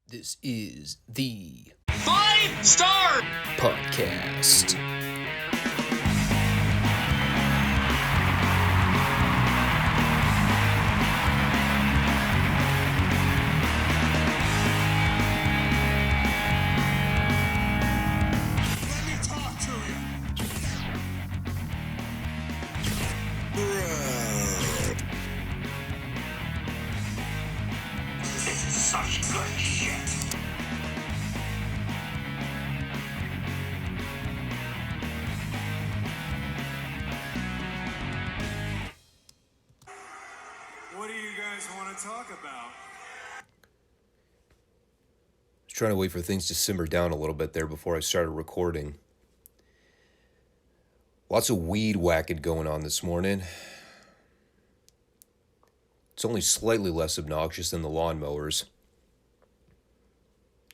This is the Five Starr Podcast. Let me talk to you. This is such good shit. What do you guys want to talk about? I was trying to wait for things to simmer down a little bit there before I started recording. Lots of weed whackage going on this morning. It's only slightly less obnoxious than the lawnmowers.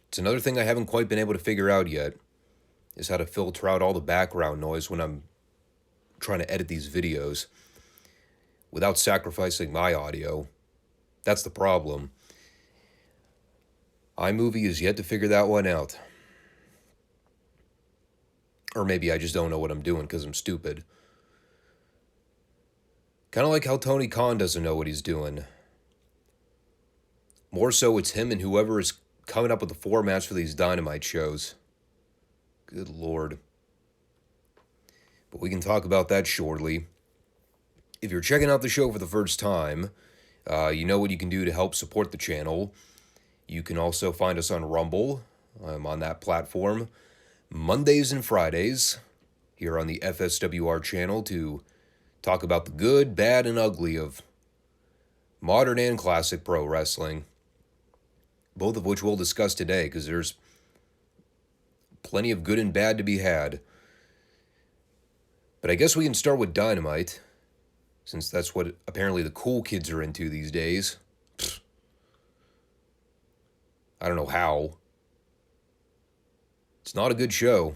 It's another thing I haven't quite been able to figure out yet, is how to filter out all the background noise when I'm trying to edit these videos without sacrificing my audio. That's the problem. iMovie is yet to figure that one out. Or maybe I just don't know what I'm doing because I'm stupid. Kind of like how Tony Khan doesn't know what he's doing. More so, it's him and whoever is coming up with the formats for these Dynamite shows. Good Lord. But we can talk about that shortly. If you're checking out the show for the first time, you know what you can do to help support the channel. You can also find us on Rumble. I'm on that platform Mondays and Fridays here on the FSWR channel to talk about the good, bad, and ugly of modern and classic pro wrestling, both of which we'll discuss today because there's plenty of good and bad to be had. But I guess we can start with Dynamite, since that's what apparently the cool kids are into these days. Pfft. I don't know how. It's not a good show.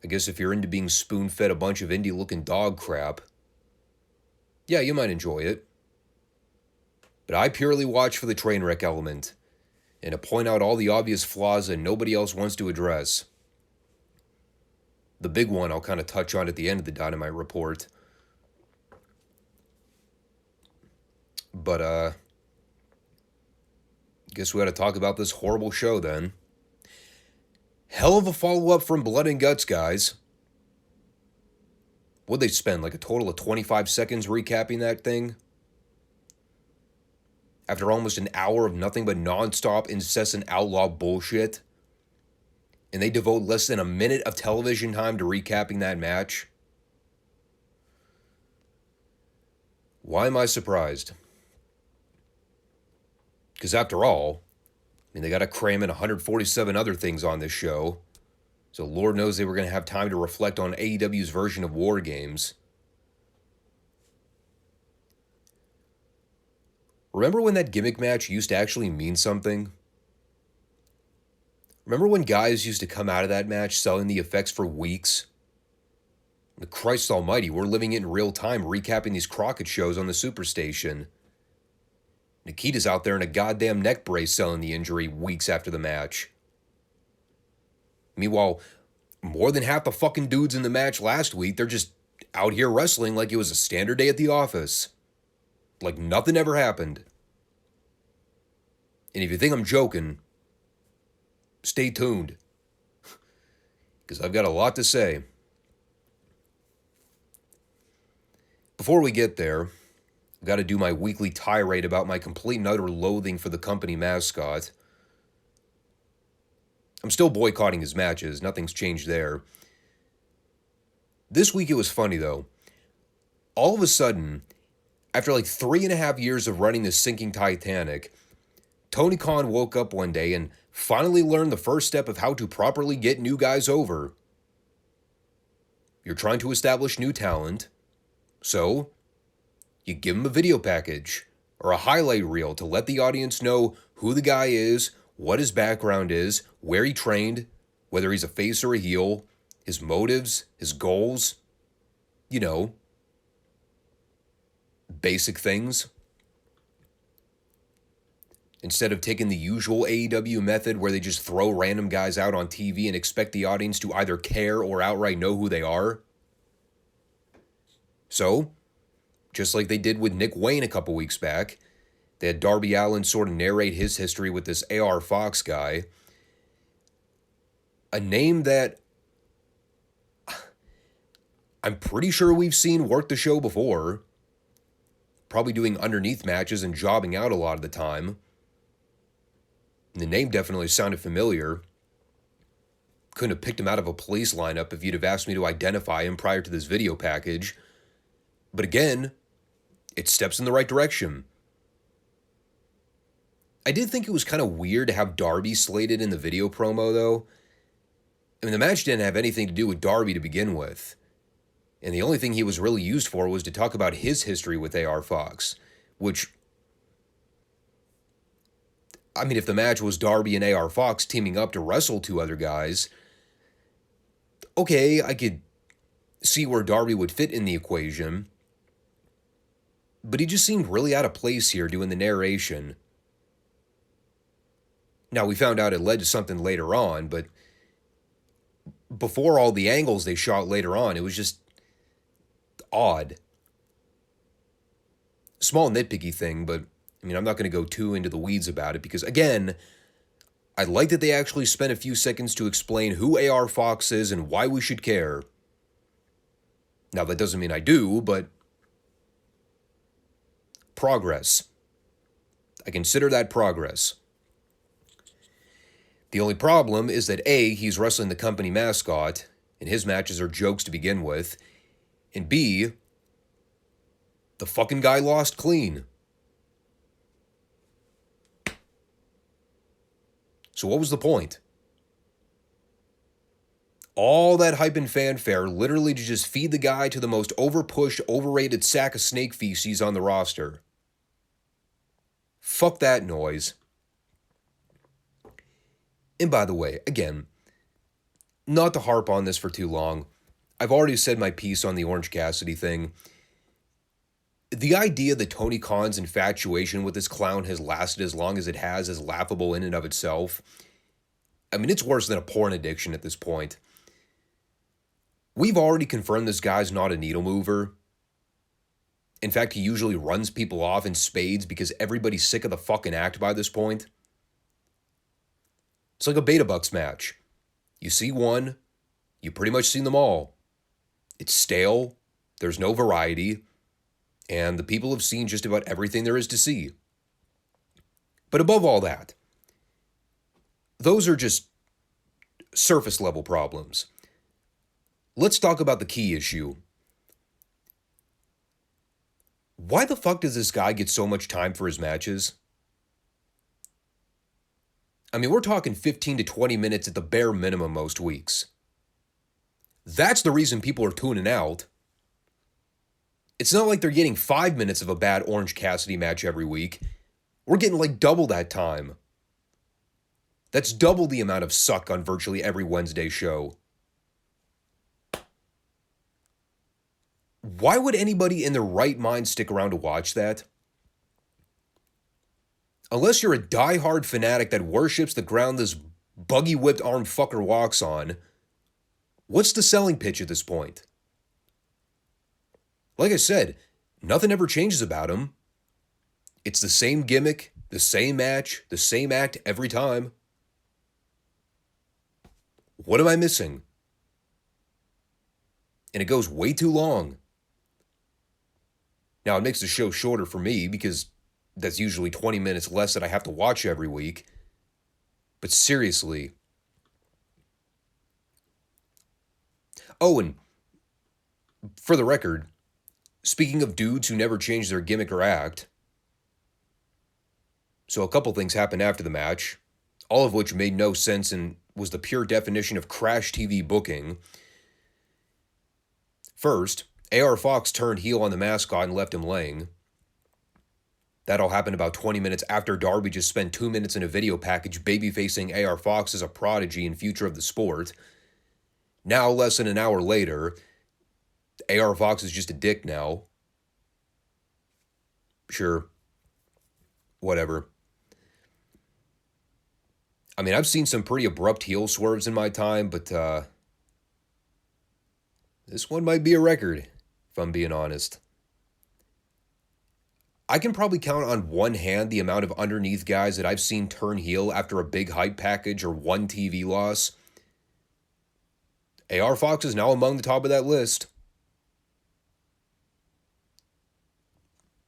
I guess if you're into being spoon-fed a bunch of indie-looking dog crap, yeah, you might enjoy it. But I purely watch for the train wreck element and to point out all the obvious flaws that nobody else wants to address. The big one I'll kind of touch on at the end of the Dynamite report. But, guess we got to talk about this horrible show then. Hell of a follow-up from Blood and Guts, guys. What'd they spend, like a total of 25 seconds recapping that thing? After almost an hour of nothing but non-stop, incessant outlaw bullshit? And they devote less than a minute of television time to recapping that match? Why am I surprised? Because after all, I mean, they got to cram in 147 other things on this show. So Lord knows they were going to have time to reflect on AEW's version of War Games. Remember when that gimmick match used to actually mean something? Remember when guys used to come out of that match selling the effects for weeks? Christ almighty, we're living it in real time recapping these Crockett shows on the Superstation. Nikita's out there in a goddamn neck brace selling the injury weeks after the match. Meanwhile, more than half the fucking dudes in the match last week, they're just out here wrestling like it was a standard day at the office. Like nothing ever happened. And if you think I'm joking, stay tuned. Because I've got a lot to say. Before we get there, I've got to do my weekly tirade about my complete and utter loathing for the company mascot. I'm still boycotting his matches. Nothing's changed there. This week it was funny, though. All of a sudden, after like 3.5 years of running this sinking Titanic, Tony Khan woke up one day and finally learned the first step of how to properly get new guys over. You're trying to establish new talent, so you give him a video package or a highlight reel to let the audience know who the guy is, what his background is, where he trained, whether he's a face or a heel, his motives, his goals, you know, basic things. instead of taking the usual AEW method where they just throw random guys out on TV and expect the audience to either care or outright know who they are. So, just like they did with Nick Wayne a couple weeks back, they had Darby Allin sort of narrate his history with this AR Fox guy. A name that I'm pretty sure we've seen work the show before. Probably doing underneath matches and jobbing out a lot of the time. The name definitely sounded familiar. Couldn't have picked him out of a police lineup if you'd have asked me to identify him prior to this video package. But again, it steps in the right direction. I did think it was kind of weird to have Darby slated in the video promo, though. I mean, the match didn't have anything to do with Darby to begin with. And the only thing he was really used for was to talk about his history with AR Fox. Which, I mean, if the match was Darby and AR Fox teaming up to wrestle two other guys, okay, I could see where Darby would fit in the equation. But he just seemed really out of place here doing the narration. Now, we found out it led to something later on, but before all the angles they shot later on, it was just odd. Small nitpicky thing, but I mean, I'm not going to go too into the weeds about it because, again, I like that they actually spent a few seconds to explain who AR Fox is and why we should care. Now, that doesn't mean I do, but progress. I consider that progress. The only problem is that A, he's wrestling the company mascot, and his matches are jokes to begin with, and B, the fucking guy lost clean. So what was the point? All that hype and fanfare literally to just feed the guy to the most overpushed, overrated sack of snake feces on the roster. Fuck that noise. And by the way, again, not to harp on this for too long, I've already said my piece on the Orange Cassidy thing. The idea that Tony Khan's infatuation with this clown has lasted as long as it has is laughable in and of itself. I mean, it's worse than a porn addiction at this point. We've already confirmed this guy's not a needle mover. In fact, he usually runs people off in spades because everybody's sick of the fucking act by this point. It's like a Beta Bucks match. You see one, you pretty much seen them all. It's stale, there's no variety, and the people have seen just about everything there is to see. But above all that, those are just surface level problems. Let's talk about the key issue. Why the fuck does this guy get so much time for his matches? I mean, we're talking 15 to 20 minutes at the bare minimum most weeks. That's the reason people are tuning out. It's not like they're getting 5 minutes of a bad Orange Cassidy match every week. We're getting like double that time. That's double the amount of suck on virtually every Wednesday show. Why would anybody in their right mind stick around to watch that? Unless you're a diehard fanatic that worships the ground this buggy-whipped arm fucker walks on, what's the selling pitch at this point? Like I said, nothing ever changes about him. It's the same gimmick, the same match, the same act every time. What am I missing? And it goes way too long. Now, it makes the show shorter for me because that's usually 20 minutes less that I have to watch every week. But seriously. Oh, and for the record, speaking of dudes who never change their gimmick or act, so a couple things happened after the match, all of which made no sense and was the pure definition of crash TV booking. First, AR Fox turned heel on the mascot and left him laying. That all happened about 20 minutes after Darby just spent 2 minutes in a video package babyfacing AR Fox as a prodigy and future of the sport. Now, less than an hour later, AR Fox is just a dick now. Sure. Whatever. I mean, I've seen some pretty abrupt heel swerves in my time, but this one might be a record, if I'm being honest. I can probably count on one hand the amount of underneath guys that I've seen turn heel after a big hype package or one TV loss. AR Fox is now among the top of that list.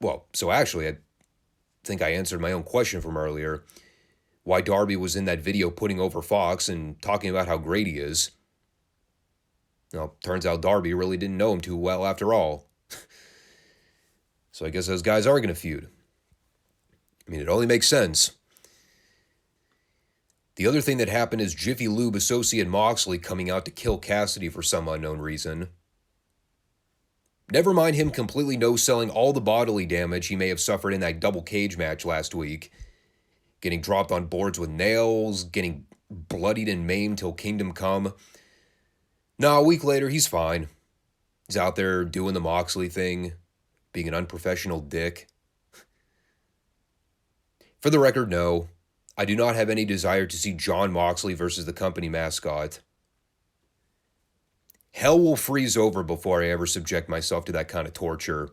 Well, so actually, I think I answered my own question from earlier. Why Darby was in that video putting over Fox and talking about how great he is. Well, turns out Darby really didn't know him too well after all. So I guess those guys are going to feud. I mean, it only makes sense. The other thing that happened is Jiffy Lube associate Moxley coming out to kill Cassidy for some unknown reason. Never mind him completely no-selling all the bodily damage he may have suffered in that double cage match last week. Getting dropped on boards with nails, getting bloodied and maimed till Kingdom Come. No, a week later, he's fine. He's out there doing the Moxley thing, being an unprofessional dick. For the record, no. I do not have any desire to see Jon Moxley versus the company mascot. Hell will freeze over before I ever subject myself to that kind of torture.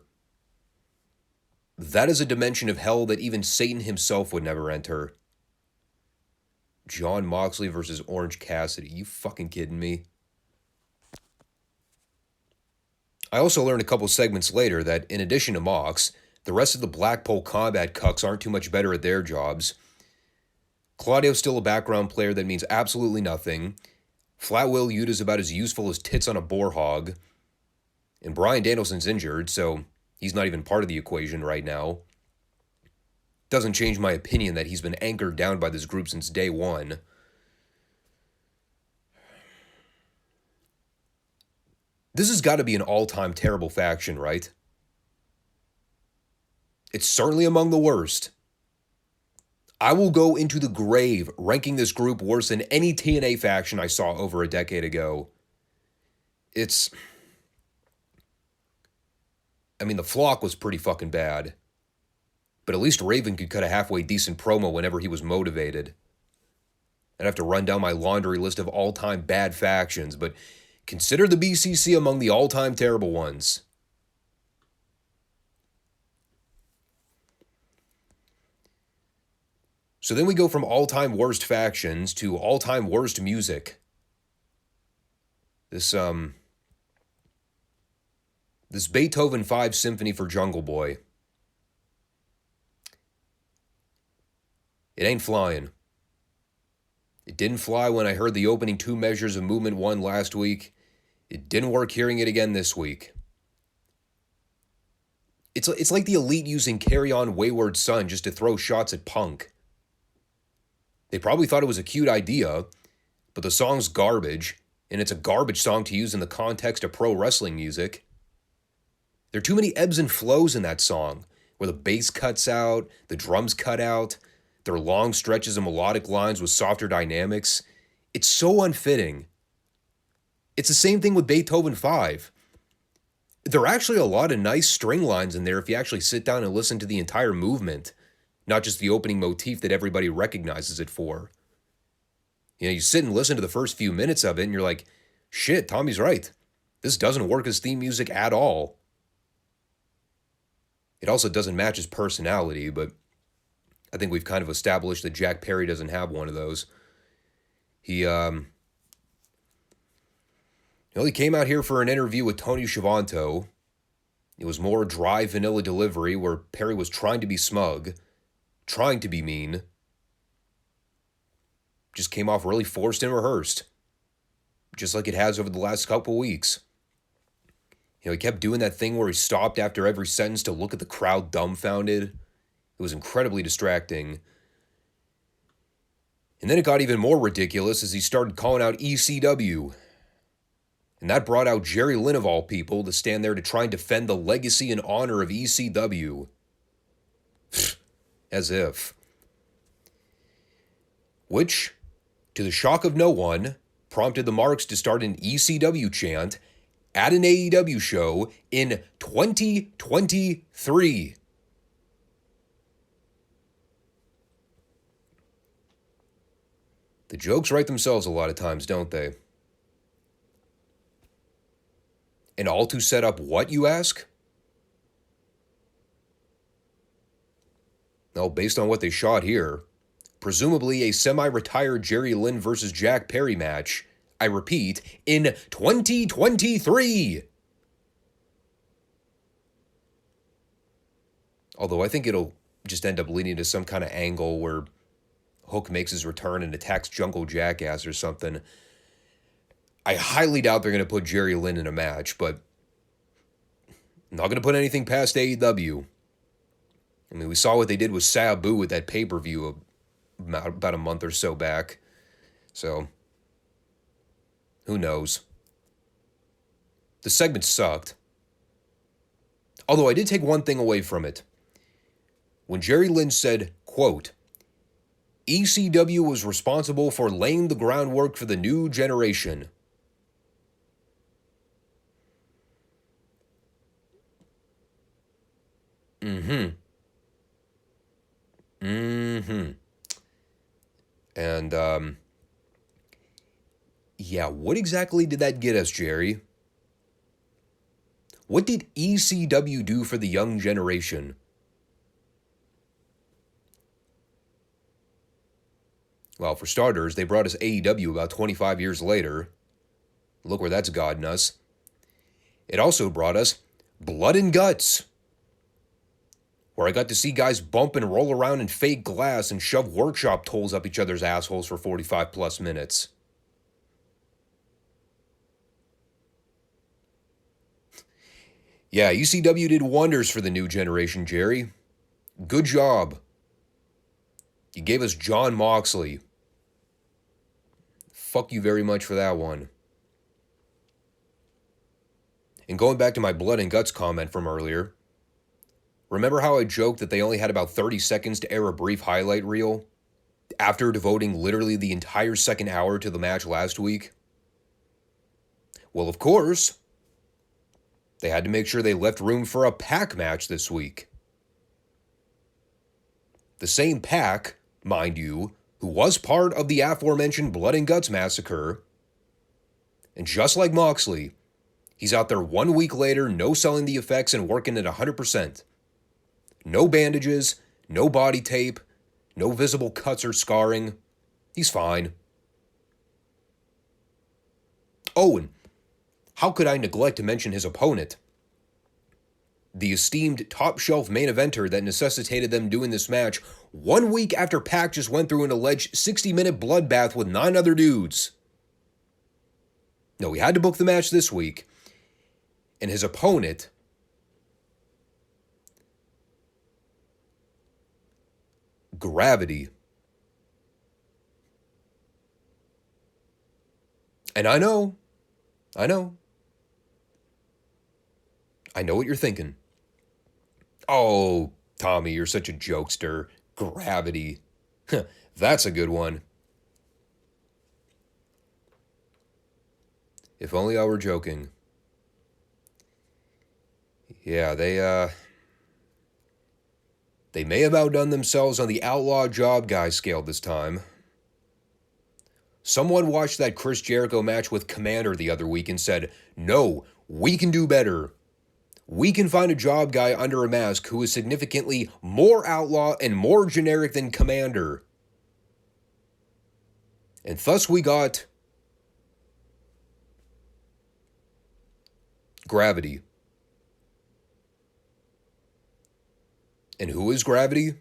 That is a dimension of hell that even Satan himself would never enter. Jon Moxley versus Orange Cassidy. You fucking kidding me? I also learned a couple segments later that in addition to Mox, the rest of the Blackpool Combat cucks aren't too much better at their jobs. Claudio's still a background player that means absolutely nothing. Flat Will Yuta's about as useful as tits on a boar hog. And Bryan Danielson's injured, so he's not even part of the equation right now. Doesn't change my opinion that he's been anchored down by this group since day one. This has got to be an all-time terrible faction, right? It's certainly among the worst. I will go into the grave ranking this group worse than any TNA faction I saw over a decade ago. I mean, the Flock was pretty fucking bad. But at least Raven could cut a halfway decent promo whenever he was motivated. I'd have to run down my laundry list of all-time bad factions, but consider the BCC among the all-time terrible ones. So then we go from all-time worst factions to all-time worst music. This Beethoven 5 Symphony for Jungle Boy. It ain't flying. It didn't fly when I heard the opening 2 measures of Movement 1 last week. It didn't work hearing it again this week. It's like the Elite using Carry On Wayward Son just to throw shots at Punk. They probably thought it was a cute idea, but the song's garbage, and it's a garbage song to use in the context of pro wrestling music. There are too many ebbs and flows in that song, where the bass cuts out, the drums cut out, there are long stretches of melodic lines with softer dynamics. It's so unfitting. It's the same thing with Beethoven 5. There are actually a lot of nice string lines in there if you actually sit down and listen to the entire movement, not just the opening motif that everybody recognizes it for. You know, you sit and listen to the first few minutes of it and you're like, shit, Tommy's right. This doesn't work as theme music at all. It also doesn't match his personality, but I think we've kind of established that Jack Perry doesn't have one of those. He came out here for an interview with Tony Schiavone. It was more dry vanilla delivery where Perry was trying to be smug, trying to be mean. Just came off really forced and rehearsed, just like it has over the last couple weeks. He kept doing that thing where he stopped after every sentence to look at the crowd dumbfounded. It was incredibly distracting. And then it got even more ridiculous as he started calling out ECW. And that brought out Jerry Lynn of all people to stand there to try and defend the legacy and honor of ECW. As if. Which, to the shock of no one, prompted the Marks to start an ECW chant at an AEW show in 2023. The jokes write themselves a lot of times, don't they? And all to set up what, you ask? Well, based on what they shot here, presumably a semi-retired Jerry Lynn versus Jack Perry match, I repeat, in 2023. Although I think it'll just end up leading to some kind of angle where Hook makes his return and attacks Jungle Jackass or something. I highly doubt they're going to put Jerry Lynn in a match, but I'm not going to put anything past AEW. I mean, we saw what they did with Sabu with that pay-per-view about a month or so back. So, who knows? The segment sucked. Although I did take one thing away from it. When Jerry Lynn said, quote, ECW was responsible for laying the groundwork for the new generation. And, yeah, what exactly did that get us, Jerry? What did ECW do for the young generation? Well, for starters, they brought us AEW about 25 years later. Look where that's gotten us. It also brought us Blood and Guts, where I got to see guys bump and roll around in fake glass and shove workshop tools up each other's assholes for 45 plus minutes. Yeah, ECW did wonders for the new generation, Jerry. Good job. You gave us Jon Moxley. Fuck you very much for that one. And going back to my Blood and Guts comment from earlier, remember how I joked that they only had about 30 seconds to air a brief highlight reel after devoting literally the entire second hour to the match last week? Well, of course, they had to make sure they left room for a Pac match this week. The same Pac, mind you, who was part of the aforementioned Blood and Guts massacre. And just like Moxley, he's out there 1 week later, no selling the effects and working at 100%. No bandages, no body tape, no visible cuts or scarring. He's fine. Oh, and how could I neglect to mention his opponent? The esteemed top-shelf main eventer that necessitated them doing this match 1 week after Pac just went through an alleged 60-minute bloodbath with 9 other dudes. No, we had to book the match this week, and his opponent, Gravity. And I know what you're thinking. Oh, Tommy, you're such a jokester. Gravity. That's a good one. If only I were joking. Yeah, they may have outdone themselves on the outlaw job guy scale this time. Someone watched that Chris Jericho match with Commander the other week and said, no, we can do better. We can find a job guy under a mask who is significantly more outlaw and more generic than Commander. And thus we got Gravity. And who is Gravity?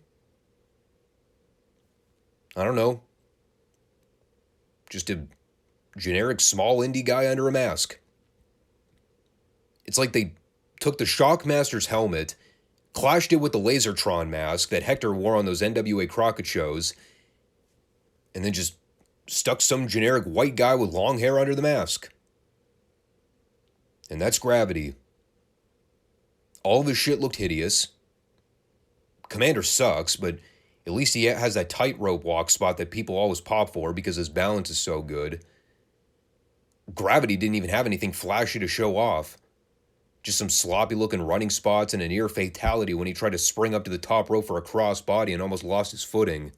I don't know. Just a generic small indie guy under a mask. It's like they took the Shockmaster's helmet, clashed it with the Lasertron mask that Hector wore on those NWA Crockett shows, and then just stuck some generic white guy with long hair under the mask. And that's Gravity. All of his shit looked hideous. Commander sucks, but at least he has that tightrope walk spot that people always pop for because his balance is so good. Gravity didn't even have anything flashy to show off. Just some sloppy-looking running spots and a near fatality when he tried to spring up to the top rope for a crossbody and almost lost his footing.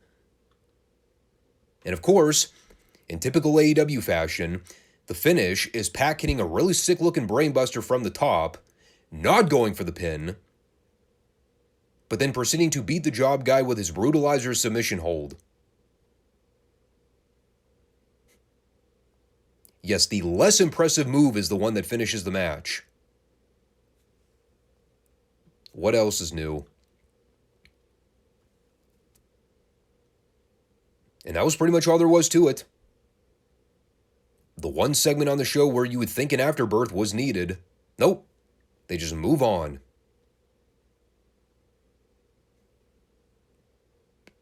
And of course, In typical AEW fashion, the finish is Pac hitting a really sick-looking brainbuster from the top, not going for the pin, but then proceeding to beat the job guy with his brutalizer submission hold. Yes, the less impressive move is the one that finishes the match. What else is new? And that was pretty much all there was to it. The one segment on the show where you would think an afterbirth was needed. Nope. They just move on.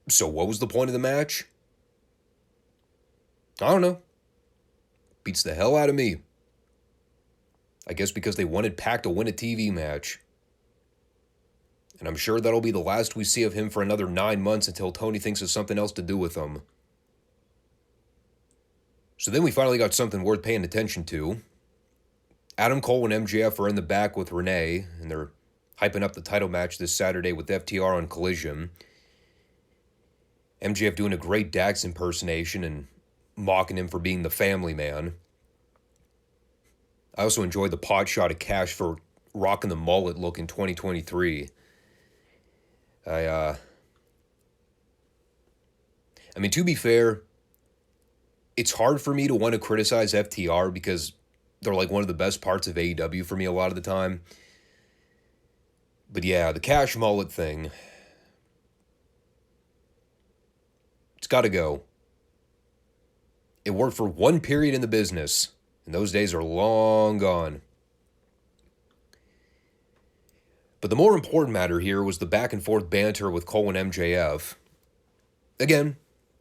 So what was the point of the match? I don't know. Beats the hell out of me. I guess because they wanted Pac to win a TV match. And I'm sure that'll be the last we see of him for another 9 months until Tony thinks of something else to do with him. So then we finally got something worth paying attention to. Adam Cole and MJF are in the back with Renee, and they're hyping up the title match this Saturday with FTR on Collision. MJF doing a great Dax impersonation and mocking him for being the family man. I also enjoyed the pot shot of Cash for rocking the mullet look in 2023. I mean, to be fair, it's hard for me to want to criticize FTR because they're like one of the best parts of AEW for me a lot of the time. But yeah, the Cash mullet thing, it's got to go. It worked for one period in the business, and those days are long gone. But the more important matter here was the back and forth banter with Cole and MJF. Again,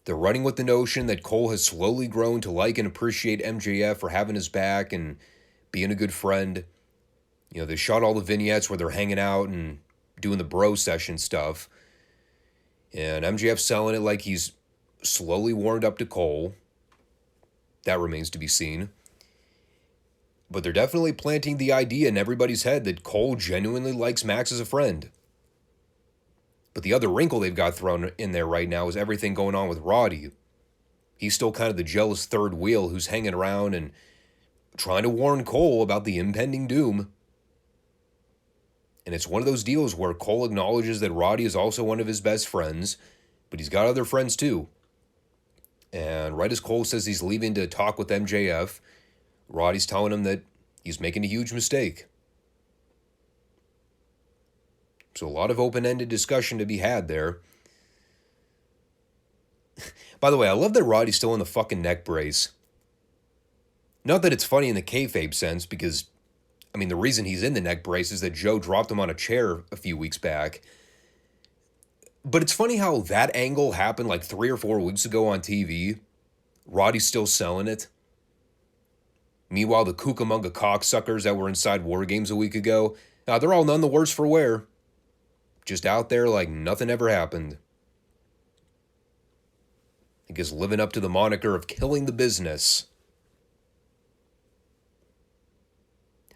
they're running with the notion that Cole has slowly grown to like and appreciate MJF for having his back and being a good friend. You know, they shot all the vignettes where they're hanging out and doing the bro session stuff. And MJF selling it like he's slowly warmed up to Cole. That remains to be seen. But they're definitely planting the idea in everybody's head that Cole genuinely likes Max as a friend. But the other wrinkle they've got thrown in there right now is everything going on with Roddy. He's still kind of the jealous third wheel who's hanging around and trying to warn Cole about the impending doom. And it's one of those deals where Cole acknowledges that Roddy is also one of his best friends, but he's got other friends too. And right as Cole says he's leaving to talk with MJF, Roddy's telling him that he's making a huge mistake. So a lot of open-ended discussion to be had there. By the way, I love that Roddy's still in the fucking neck brace. Not that it's funny in the kayfabe sense, because, I mean, the reason he's in the neck brace is that Joe dropped him on a chair a few weeks back. But it's funny how that angle happened like 3 or 4 weeks ago on TV. Roddy's still selling it. Meanwhile, the Cucamonga cocksuckers that were inside War Games a week ago, they're all none the worse for wear. Just out there like nothing ever happened. I guess living up to the moniker of killing the business.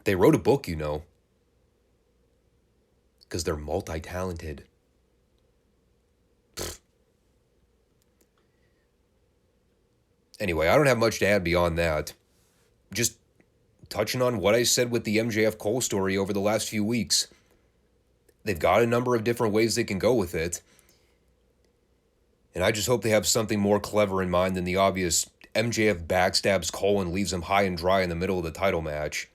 They wrote a book, you know. Because they're multi-talented. Anyway, I don't have much to add beyond that. Just touching on what I said with the MJF Cole story over the last few weeks. They've got a number of different ways they can go with it. And I just hope they have something more clever in mind than the obvious MJF backstabs Cole and leaves him high and dry in the middle of the title match.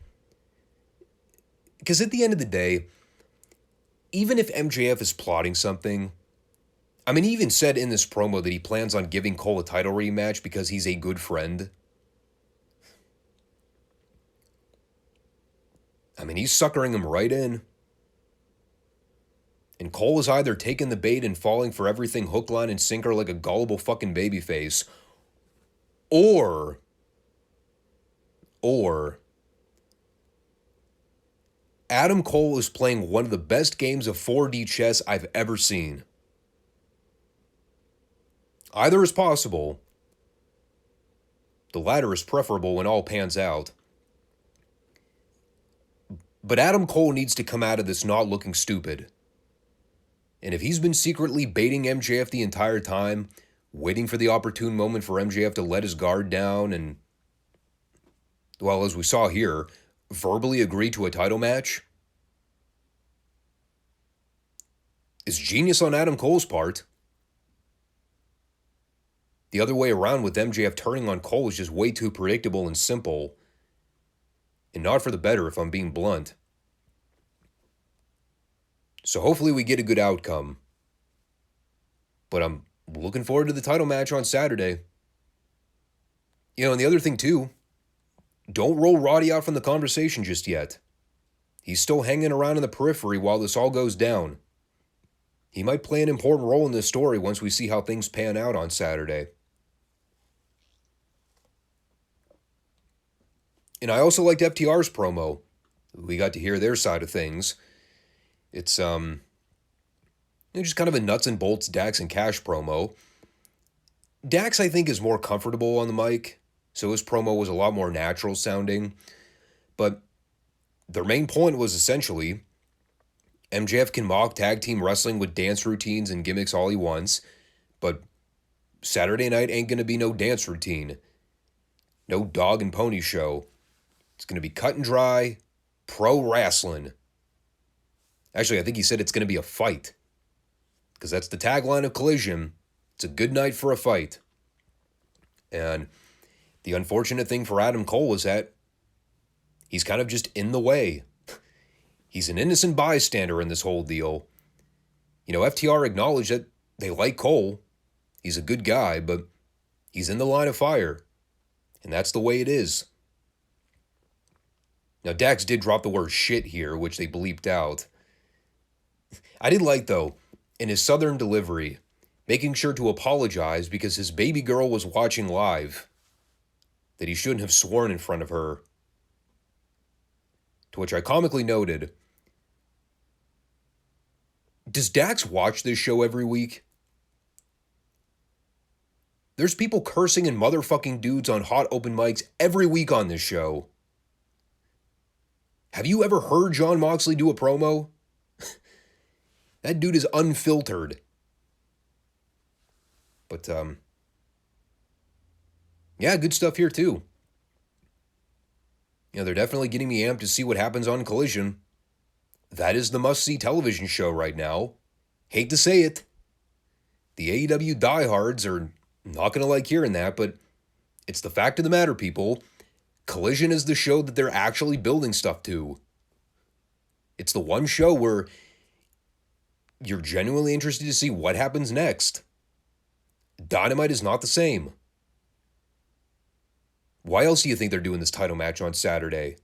Because at the end of the day, even if MJF is plotting something, I mean, he even said in this promo that he plans on giving Cole a title rematch because he's a good friend. I mean, he's suckering him right in. And Cole is either taking the bait and falling for everything hook, line, and sinker like a gullible fucking babyface, or Adam Cole is playing one of the best games of 4D chess I've ever seen. Either is possible. The latter is preferable when all pans out. But Adam Cole needs to come out of this not looking stupid. And if he's been secretly baiting MJF the entire time, waiting for the opportune moment for MJF to let his guard down and, well, as we saw here, verbally agree to a title match is genius on Adam Cole's part. The other way around with MJF turning on Cole is just way too predictable and simple, and not for the better if I'm being blunt. So hopefully we get a good outcome. But I'm looking forward to the title match on Saturday. And the other thing too, don't roll Roddy out from the conversation just yet. He's still hanging around in the periphery while this all goes down. He might play an important role in this story once we see how things pan out on Saturday. And I also liked FTR's promo. We got to hear their side of things. It's just kind of a nuts and bolts Dax and Cash promo. Dax, I think, is more comfortable on the mic, so his promo was a lot more natural sounding. But their main point was essentially MJF can mock tag team wrestling with dance routines and gimmicks all he wants, but Saturday night ain't going to be no dance routine. No dog and pony show. It's going to be cut and dry, pro wrestling. Actually, I think he said it's going to be a fight, because that's the tagline of Collision. It's a good night for a fight. And the unfortunate thing for Adam Cole is that he's kind of just in the way. He's an innocent bystander in this whole deal. FTR acknowledged that they like Cole. He's a good guy, but he's in the line of fire. And that's the way it is. Now, Dax did drop the word shit here, which they bleeped out. I did like, though, in his southern delivery, making sure to apologize because his baby girl was watching live, that he shouldn't have sworn in front of her. To which I comically noted, does Dax watch this show every week? There's people cursing and motherfucking dudes on hot open mics every week on this show. Have you ever heard Jon Moxley do a promo? That dude is unfiltered. But, yeah, good stuff here, too. They're definitely getting me amped to see what happens on Collision. That is the must-see television show right now. Hate to say it. The AEW diehards are not going to like hearing that, but it's the fact of the matter, people. Collision is the show that they're actually building stuff to. It's the one show where you're genuinely interested to see what happens next. Dynamite is not the same. Why else do you think they're doing this title match on Saturday?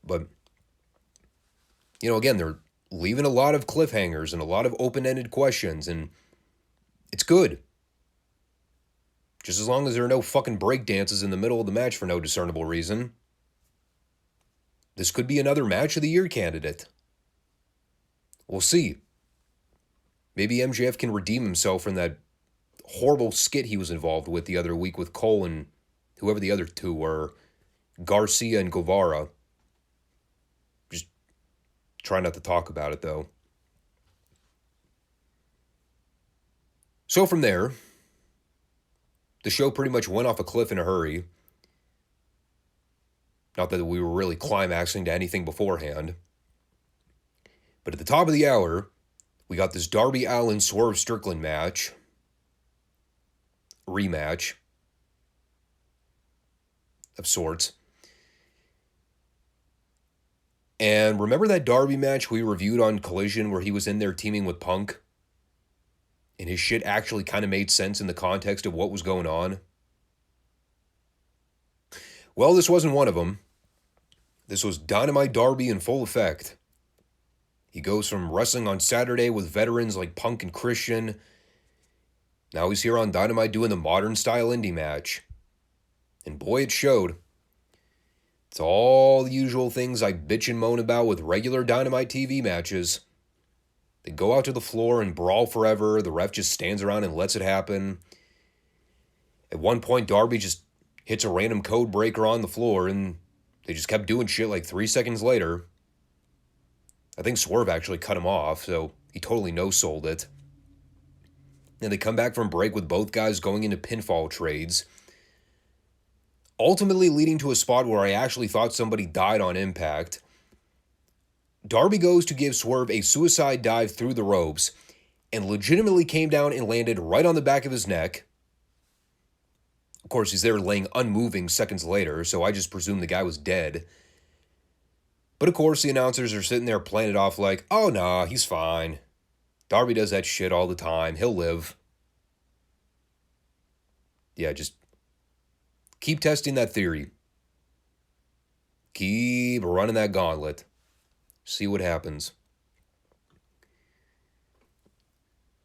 But, again, they're leaving a lot of cliffhangers and a lot of open-ended questions, and it's good. Just as long as there are no fucking breakdances in the middle of the match for no discernible reason. This could be another match of the year candidate. We'll see. Maybe MJF can redeem himself from that horrible skit he was involved with the other week with Cole and whoever the other two were, Garcia and Guevara. Just try not to talk about it, though. So from there, the show pretty much went off a cliff in a hurry. Not that we were really climaxing to anything beforehand. But at the top of the hour, we got this Darby Allin Swerve Strickland match. Rematch. Of sorts. And remember that Darby match we reviewed on Collision where he was in there teaming with Punk? And his shit actually kind of made sense in the context of what was going on? Well, this wasn't one of them. This was Dynamite Darby in full effect. He goes from wrestling on Saturday with veterans like Punk and Christian. Now he's here on Dynamite doing the modern-style indie match. And boy, it showed. It's all the usual things I bitch and moan about with regular Dynamite TV matches. They go out to the floor and brawl forever. The ref just stands around and lets it happen. At one point, Darby just hits a random code breaker on the floor, and they just kept doing shit like 3 seconds later. I think Swerve actually cut him off, so he totally no-sold it. And they come back from break with both guys going into pinfall trades, ultimately leading to a spot where I actually thought somebody died on impact. Darby goes to give Swerve a suicide dive through the ropes and legitimately came down and landed right on the back of his neck. Of course, he's there laying unmoving seconds later, so I just presumed the guy was dead. But of course, the announcers are sitting there playing it off like, oh nah, he's fine. Darby does that shit all the time. He'll live. Yeah, just keep testing that theory. Keep running that gauntlet. See what happens.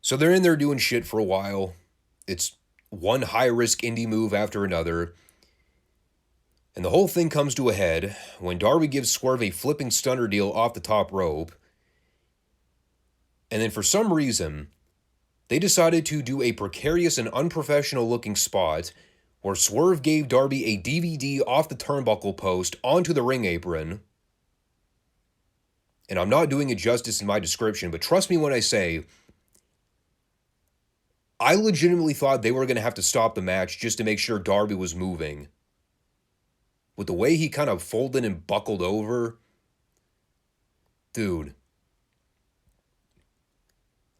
So they're in there doing shit for a while. It's one high-risk indie move after another. And the whole thing comes to a head when Darby gives Swerve a flipping stunner deal off the top rope. And then for some reason, they decided to do a precarious and unprofessional-looking spot where Swerve gave Darby a DVD off the turnbuckle post onto the ring apron. And I'm not doing it justice in my description, but trust me when I say, I legitimately thought they were going to have to stop the match just to make sure Darby was moving. With the way he kind of folded and buckled over. Dude.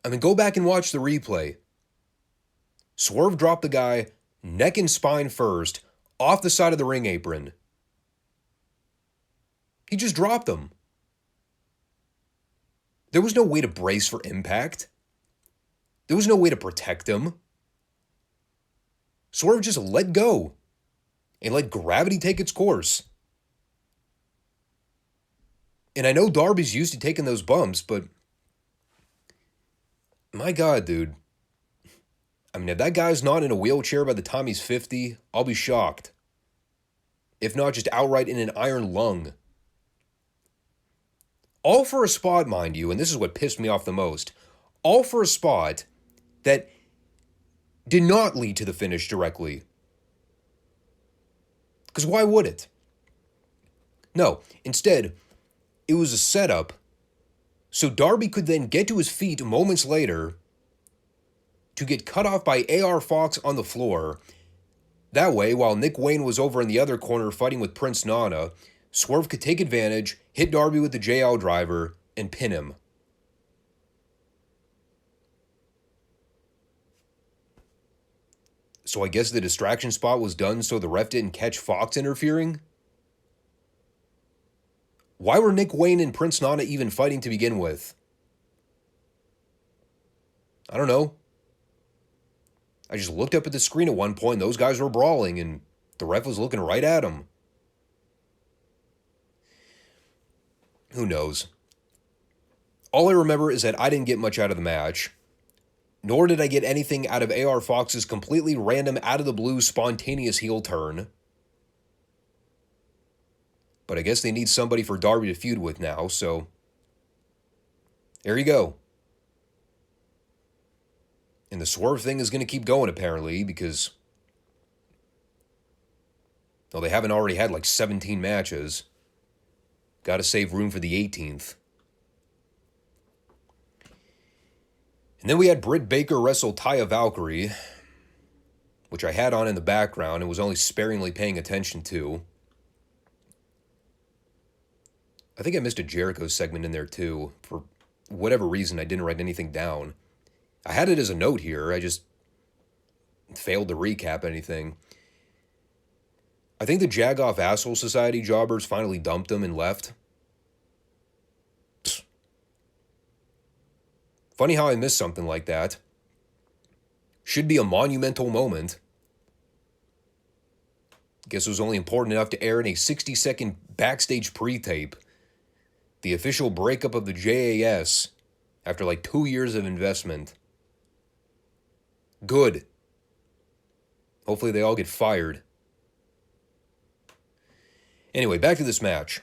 I mean, go back and watch the replay. Swerve dropped the guy neck and spine first off the side of the ring apron. He just dropped him. There was no way to brace for impact. There was no way to protect him. Swerve just let go and let gravity take its course. And I know Darby's used to taking those bumps, but my God, dude. I mean, if that guy's not in a wheelchair by the time he's 50, I'll be shocked. If not, just outright in an iron lung. All for a spot, mind you, and this is what pissed me off the most. All for a spot that did not lead to the finish directly. Because why would it? No, instead, it was a setup so Darby could then get to his feet moments later to get cut off by AR Fox on the floor. That way, while Nick Wayne was over in the other corner fighting with Prince Nana, Swerve could take advantage, hit Darby with the JL driver, and pin him. So I guess the distraction spot was done so the ref didn't catch Fox interfering? Why were Nick Wayne and Prince Nana even fighting to begin with? I don't know. I just looked up at the screen at one point, those guys were brawling, and the ref was looking right at them. Who knows? All I remember is that I didn't get much out of the match, nor did I get anything out of AR Fox's completely random, out-of-the-blue, spontaneous heel turn. But I guess they need somebody for Darby to feud with now, so there you go. And the Swerve thing is going to keep going, apparently, because, well, they haven't already had like 17 matches. Got to save room for the 18th. And then we had Britt Baker wrestle Taya Valkyrie, which I had on in the background and was only sparingly paying attention to. I think I missed a Jericho segment in there too. For whatever reason, I didn't write anything down. I had it as a note here. I just failed to recap anything. I think the Jagoff Asshole Society jobbers finally dumped him and left. Psst. Funny how I missed something like that. Should be a monumental moment. Guess it was only important enough to air in a 60-second backstage pre-tape. The official breakup of the JAS after like 2 years of investment. Good. Hopefully they all get fired. Anyway, back to this match.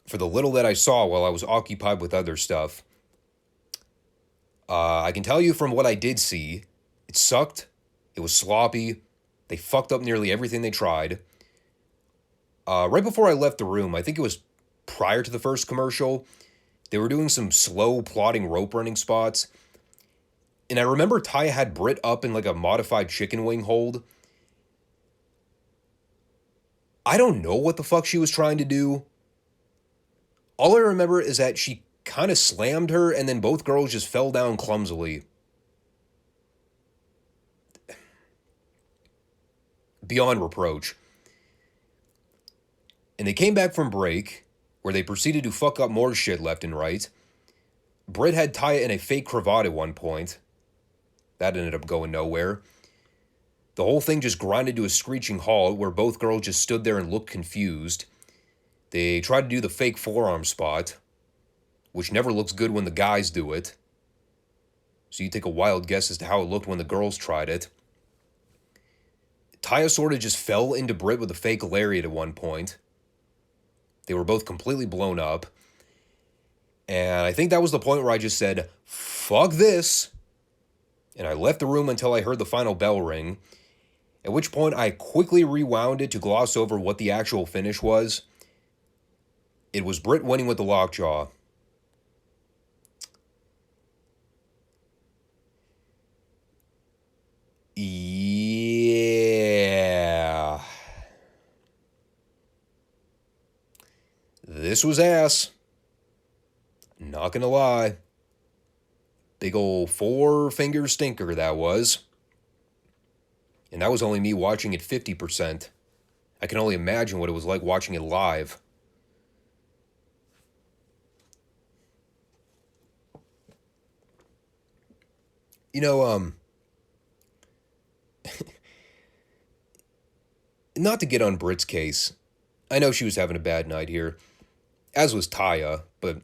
For the little that I saw while I was occupied with other stuff, I can tell you from what I did see, it sucked. It was sloppy. They fucked up nearly everything they tried. Right before I left the room, I think it was prior to the first commercial, they were doing some slow, plodding rope running spots. And I remember Taya had Britt up in like a modified chicken wing hold. I don't know what the fuck she was trying to do. All I remember is that she kind of slammed her and then both girls just fell down clumsily. Beyond reproach. And they came back from break, where they proceeded to fuck up more shit left and right. Britt had Taya in a fake cravat at one point. That ended up going nowhere. The whole thing just grinded to a screeching halt where both girls just stood there and looked confused. They tried to do the fake forearm spot, which never looks good when the guys do it. So you take a wild guess as to how it looked when the girls tried it. Taya sort of just fell into Britt with a fake lariat at one point. They were both completely blown up. And I think that was the point where I just said, fuck this. And I left the room until I heard the final bell ring. At which point I quickly rewound it to gloss over what the actual finish was. It was Britt winning with the lockjaw. Yeah. This was ass. Not gonna lie. Big ol' 4-finger stinker that was. And that was only me watching it 50%. I can only imagine what it was like watching it live. You know, not to get on Britt's case. I know she was having a bad night here, as was Taya, but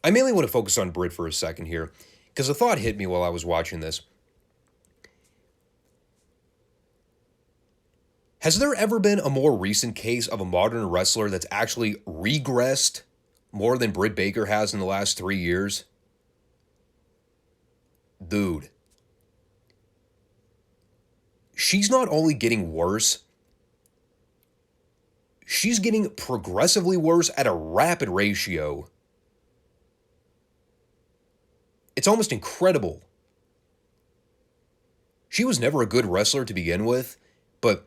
I mainly want to focus on Britt for a second here, because a thought hit me while I was watching this. Has there ever been a more recent case of a modern wrestler that's actually regressed more than Britt Baker has in the last 3 years? Dude. She's not only getting worse, she's getting progressively worse at a rapid ratio. It's almost incredible. She was never a good wrestler to begin with, but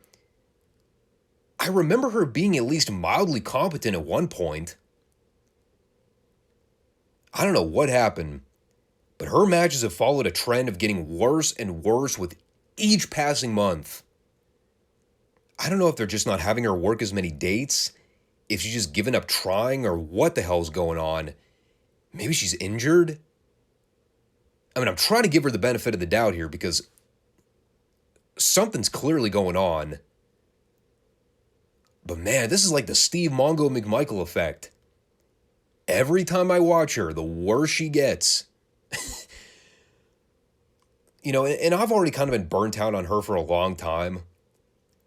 I remember her being at least mildly competent at one point. I don't know what happened, but her matches have followed a trend of getting worse and worse with each passing month. I don't know if they're just not having her work as many dates, if she's just given up trying, or what the hell's going on. Maybe she's injured? I mean, I'm trying to give her the benefit of the doubt here because something's clearly going on. But man, this is like the Steve Mongo McMichael effect. Every time I watch her, the worse she gets. You know, and I've already kind of been burnt out on her for a long time.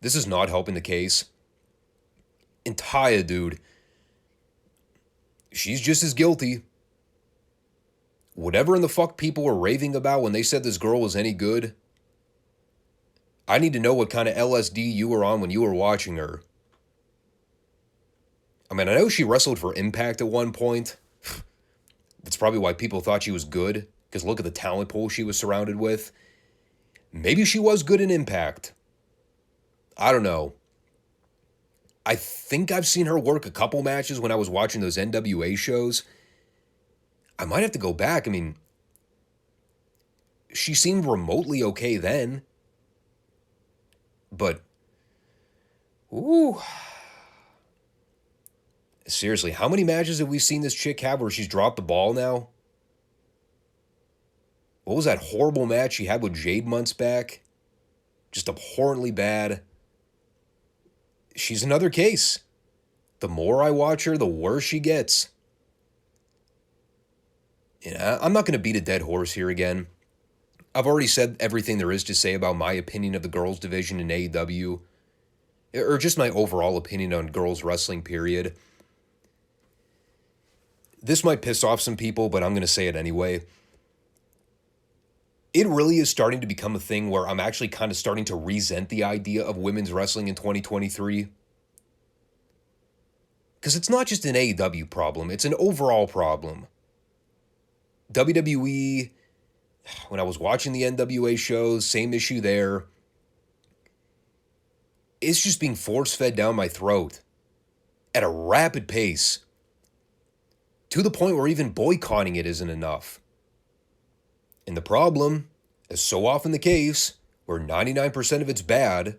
This is not helping the case. And Taya, dude, she's just as guilty. Whatever in the fuck people were raving about when they said this girl was any good, I need to know what kind of LSD you were on when you were watching her. I mean, I know she wrestled for Impact at one point. That's probably why people thought she was good, because look at the talent pool she was surrounded with. Maybe she was good in Impact. I don't know. I think I've seen her work a couple matches when I was watching those NWA shows. I might have to go back. I mean, she seemed remotely okay then. But, ooh. Seriously, how many matches have we seen this chick have where she's dropped the ball now? What was that horrible match she had with Jade months back? Just abhorrently bad. She's another case. The more I watch her, the worse she gets. Yeah, I'm not going to beat a dead horse here again. I've already said everything there is to say about my opinion of the girls' division in AEW. Or just my overall opinion on girls' wrestling, period. This might piss off some people, but I'm going to say it anyway. It really is starting to become a thing where I'm actually kind of starting to resent the idea of women's wrestling in 2023. Because it's not just an AEW problem, it's an overall problem. WWE, when I was watching the NWA shows, same issue there. It's just being force-fed down my throat at a rapid pace, to the point where even boycotting it isn't enough. And the problem, as so often the case, where 99% of it's bad,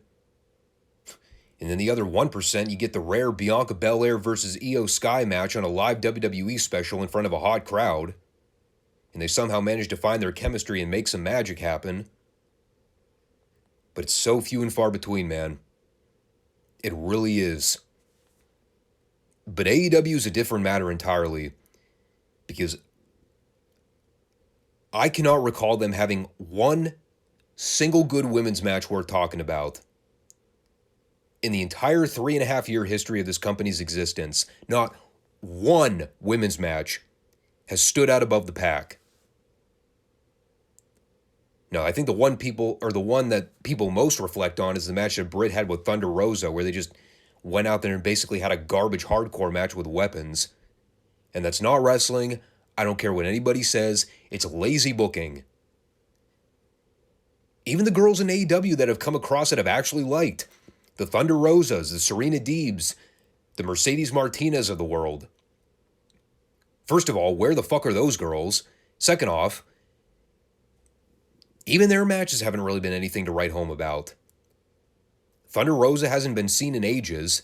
and then the other 1%, you get the rare Bianca Belair versus Io Sky match on a live WWE special in front of a hot crowd, and they somehow manage to find their chemistry and make some magic happen. But it's so few and far between, man. It really is. But AEW is a different matter entirely, because I cannot recall them having one single good women's match worth talking about. In the entire 3.5-year history of this company's existence, not one women's match has stood out above the pack. No, I think the one that people most reflect on is the match that Britt had with Thunder Rosa, where they just went out there and basically had a garbage hardcore match with weapons. And that's not wrestling. I don't care what anybody says. It's lazy booking. Even the girls in AEW that have come across that I've actually liked, the Thunder Rosas, the Serena Deebs, the Mercedes Martinez of the world. First of all, where the fuck are those girls? Second off, even their matches haven't really been anything to write home about. Thunder Rosa hasn't been seen in ages.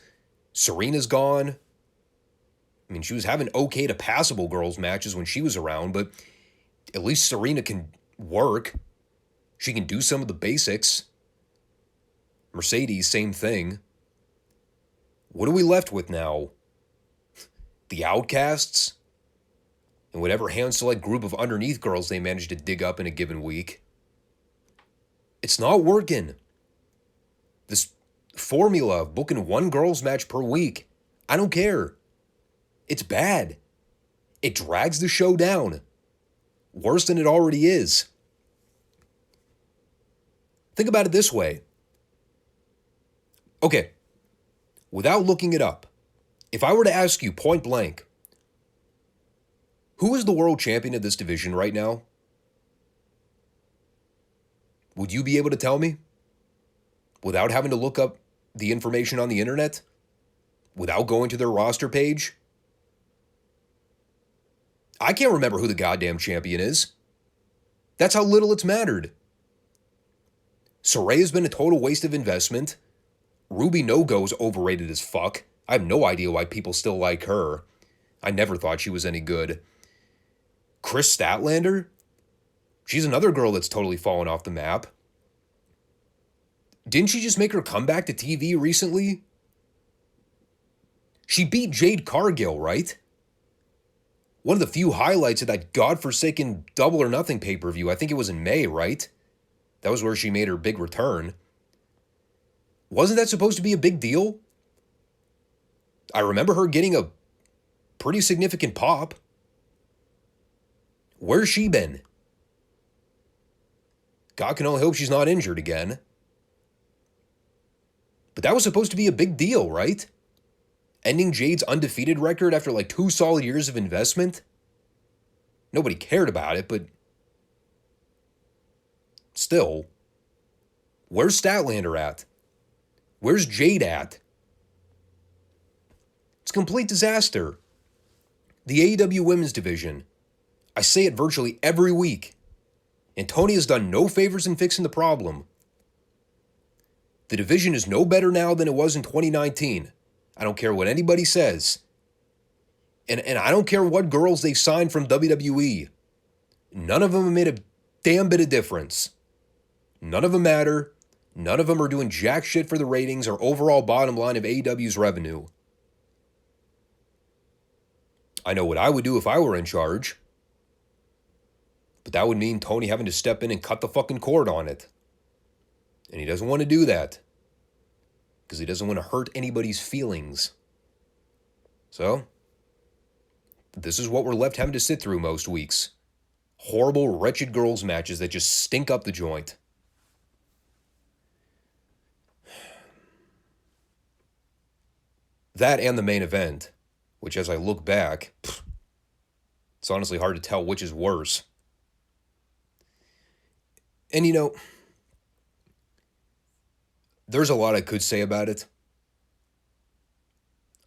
Serena's gone. I mean, she was having okay to passable girls matches when she was around, but at least Serena can work. She can do some of the basics. Mercedes, same thing. What are we left with now? The Outcasts? And whatever hand-select group of underneath girls they manage to dig up in a given week. It's not working. This formula of booking one girls match per week, I don't care. It's bad. It drags the show down. Worse than it already is. Think about it this way. Okay, without looking it up, if I were to ask you point blank, who is the world champion of this division right now? Would you be able to tell me? Without having to look up the information on the internet? Without going to their roster page? I can't remember who the goddamn champion is. That's how little it's mattered. Saraya's been a total waste of investment. Ruby No-Go's overrated as fuck. I have no idea why people still like her. I never thought she was any good. Chris Statlander? She's another girl that's totally fallen off the map. Didn't she just make her comeback to TV recently? She beat Jade Cargill, right? One of the few highlights of that godforsaken Double or Nothing pay-per-view. I think it was in May, right? That was where she made her big return. Wasn't that supposed to be a big deal? I remember her getting a pretty significant pop. Where's she been? God can only hope she's not injured again. But that was supposed to be a big deal, right? Ending Jade's undefeated record after like 2 solid years of investment. Nobody cared about it, but still. Where's Statlander at? Where's Jade at? It's a complete disaster. The AEW women's division. I say it virtually every week. And Tony has done no favors in fixing the problem. The division is no better now than it was in 2019. I don't care what anybody says. And I don't care what girls they signed from WWE. None of them have made a damn bit of difference. None of them matter. None of them are doing jack shit for the ratings or overall bottom line of AEW's revenue. I know what I would do if I were in charge. But that would mean Tony having to step in and cut the fucking cord on it. And he doesn't want to do that. Because he doesn't want to hurt anybody's feelings. So, this is what we're left having to sit through most weeks. Horrible, wretched girls matches that just stink up the joint. That and the main event, which as I look back, it's honestly hard to tell which is worse. And, you know, there's a lot I could say about it.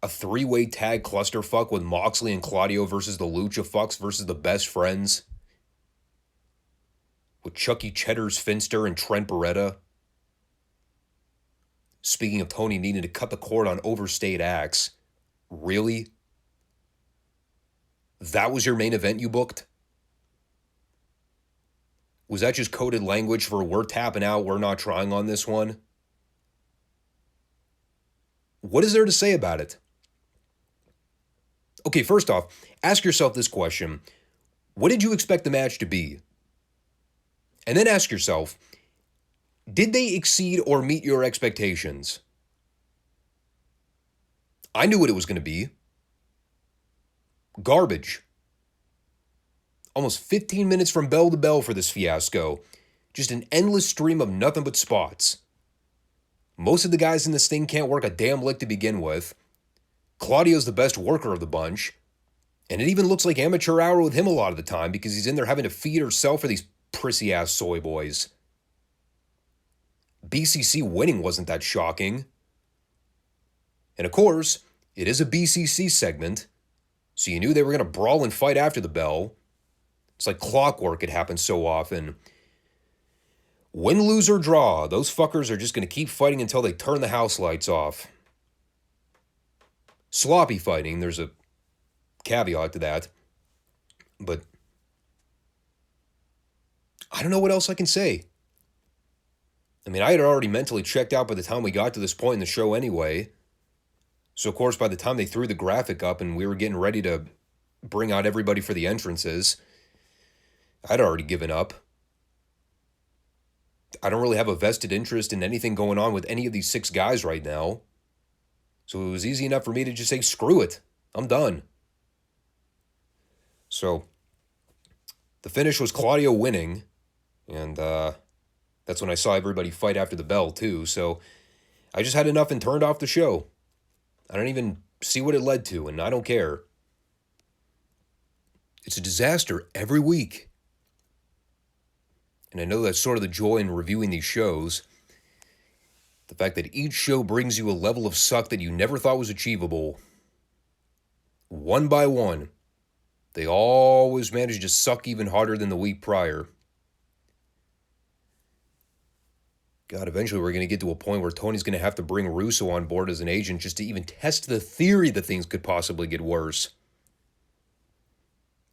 A three-way tag clusterfuck with Moxley and Claudio versus the Lucha Fucks versus the Best Friends. With Chucky Cheddar's Finster and Trent Beretta. Speaking of Tony needing to cut the cord on overstayed acts. Really? That was your main event you booked? Was that just coded language for we're tapping out, we're not trying on this one? What is there to say about it? Okay, first off, ask yourself this question. What did you expect the match to be? And then ask yourself, did they exceed or meet your expectations? I knew what it was going to be. Garbage. Almost 15 minutes from bell to bell for this fiasco. Just an endless stream of nothing but spots. Most of the guys in this thing can't work a damn lick to begin with. Claudio's the best worker of the bunch. And it even looks like amateur hour with him a lot of the time because he's in there having to feed or sell for these prissy-ass soy boys. BCC winning wasn't that shocking. And of course, it is a BCC segment, so you knew they were going to brawl and fight after the bell. It's like clockwork, it happens so often. Win, lose, or draw, those fuckers are just going to keep fighting until they turn the house lights off. Sloppy fighting, there's a caveat to that. But I don't know what else I can say. I mean, I had already mentally checked out by the time we got to this point in the show anyway. So, of course, by the time they threw the graphic up and we were getting ready to bring out everybody for the entrances, I'd already given up. I don't really have a vested interest in anything going on with any of these 6 guys right now. So it was easy enough for me to just say, screw it. I'm done. So, the finish was Claudio winning. And that's when I saw everybody fight after the bell, too. So, I just had enough and turned off the show. I don't even see what it led to, and I don't care. It's a disaster every week. And I know that's sort of the joy in reviewing these shows. The fact that each show brings you a level of suck that you never thought was achievable. One by one, they always manage to suck even harder than the week prior. God, eventually we're going to get to a point where Tony's going to have to bring Russo on board as an agent just to even test the theory that things could possibly get worse.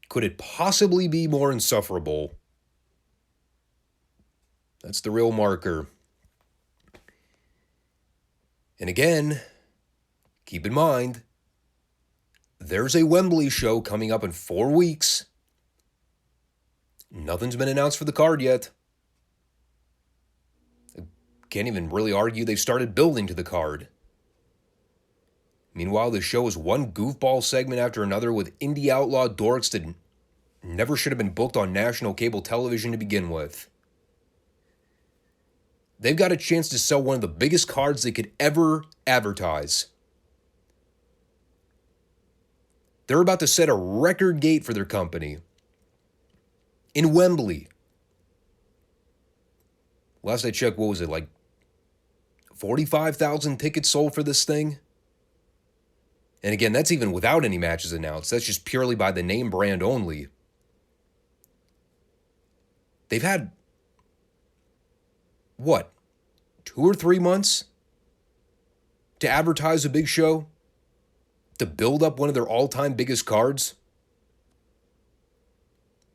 Could it possibly be more insufferable? That's the real marker. And again, keep in mind, there's a Wembley show coming up in 4 weeks. Nothing's been announced for the card yet. Can't even really argue they've started building to the card. Meanwhile, the show is one goofball segment after another with indie outlaw dorks that never should have been booked on national cable television to begin with. They've got a chance to sell one of the biggest cards they could ever advertise. They're about to set a record gate for their company. In Wembley. Last I checked, what was it, like 45,000 tickets sold for this thing? And again, that's even without any matches announced. That's just purely by the name brand only. They've had, what, 2 or 3 months to advertise a big show? To build up one of their all-time biggest cards?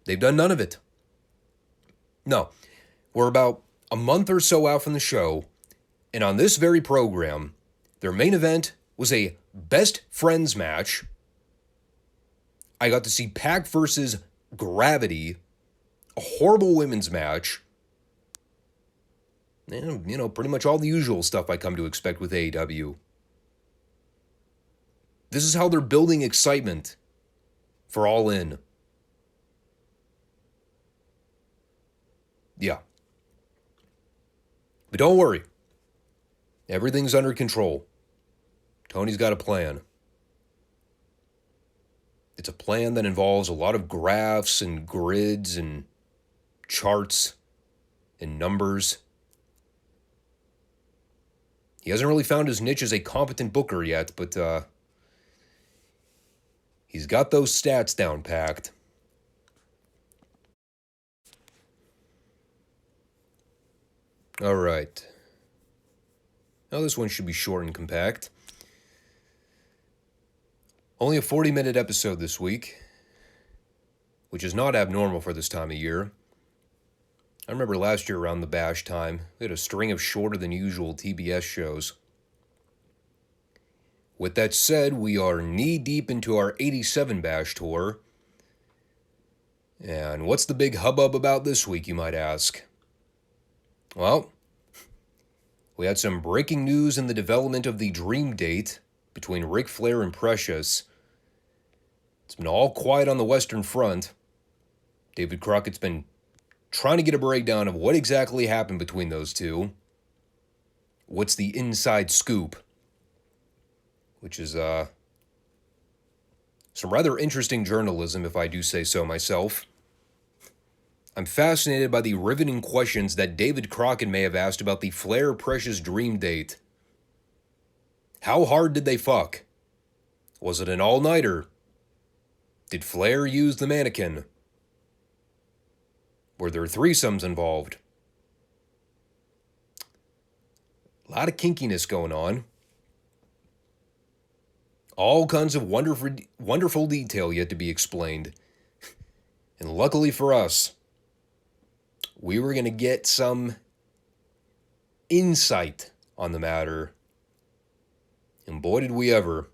They've done none of it. No, we're about a month or so out from the show, and on this very program, their main event was a best friends match. I got to see Pac versus Gravity, a horrible women's match, and, you know, pretty much all the usual stuff I come to expect with AEW. This is how they're building excitement for Allin. Yeah. But don't worry. Everything's under control. Tony's got a plan. It's a plan that involves a lot of graphs and grids and charts in numbers. He hasn't really found his niche as a competent booker yet, but he's got those stats down packed. All right. Now this one should be short and compact. Only a 40-minute episode this week, which is not abnormal for this time of year. I remember last year around the Bash time, we had a string of shorter than usual TBS shows. With that said, we are knee-deep into our 87 Bash tour. And what's the big hubbub about this week, you might ask? Well, we had some breaking news in the development of the Dream Date between Ric Flair and Precious. It's been all quiet on the Western Front. David Crockett's been trying to get a breakdown of what exactly happened between those two. What's the inside scoop? Which is some rather interesting journalism, if I do say so myself. I'm fascinated by the riveting questions that David Crockett may have asked about the Flair-Precious Dream Date. How hard did they fuck? Was it an all-nighter? Did Flair use the mannequin? Were there threesomes involved? A lot of kinkiness going on. All kinds of wonderful detail yet to be explained. And luckily for us, we were going to get some insight on the matter. And boy, did we ever.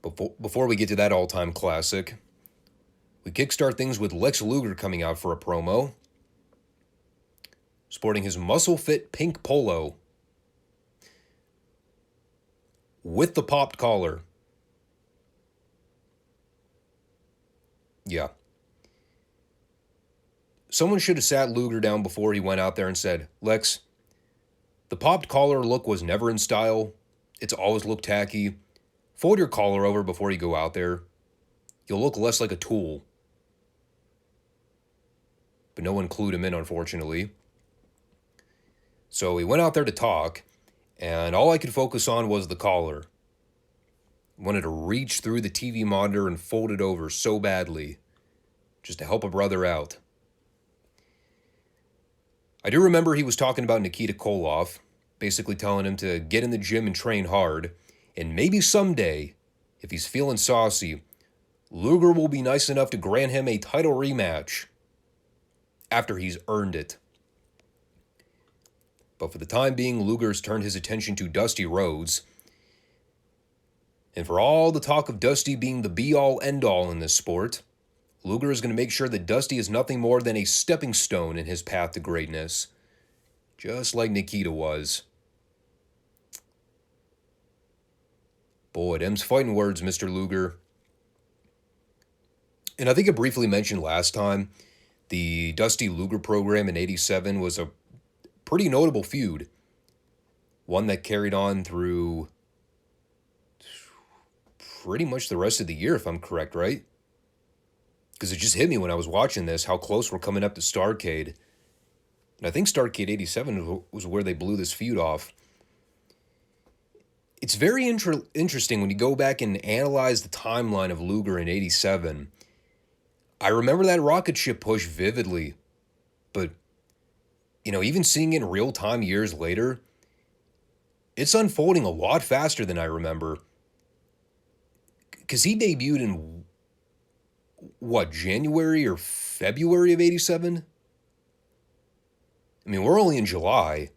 Before we get to that all-time classic, we kickstart things with Lex Luger coming out for a promo, sporting his muscle-fit pink polo with the popped collar. Yeah. Someone should have sat Luger down before he went out there and said, Lex, the popped collar look was never in style. It's always looked tacky. Fold your collar over before you go out there. You'll look less like a tool. But no one clued him in, unfortunately. So he went out there to talk, and all I could focus on was the collar. I wanted to reach through the TV monitor and fold it over so badly, just to help a brother out. I do remember he was talking about Nikita Koloff, basically telling him to get in the gym and train hard, and maybe someday, if he's feeling saucy, Luger will be nice enough to grant him a title rematch after he's earned it. But for the time being, Luger's turned his attention to Dusty Rhodes. And for all the talk of Dusty being the be-all, end-all in this sport, Luger is going to make sure that Dusty is nothing more than a stepping stone in his path to greatness, just like Nikita was. Boy, them's fighting words, Mr. Luger. And I think I briefly mentioned last time, the Dusty Luger program in 87 was a pretty notable feud. One that carried on through pretty much the rest of the year, if I'm correct, right? Because it just hit me when I was watching this, how close we're coming up to Starrcade. And I think Starrcade 87 was where they blew this feud off. It's very interesting when you go back and analyze the timeline of Luger in 87. I remember that rocket ship push vividly. But, even seeing it in real time years later, it's unfolding a lot faster than I remember. Because he debuted in, January or February of 87? I mean, we're only in July.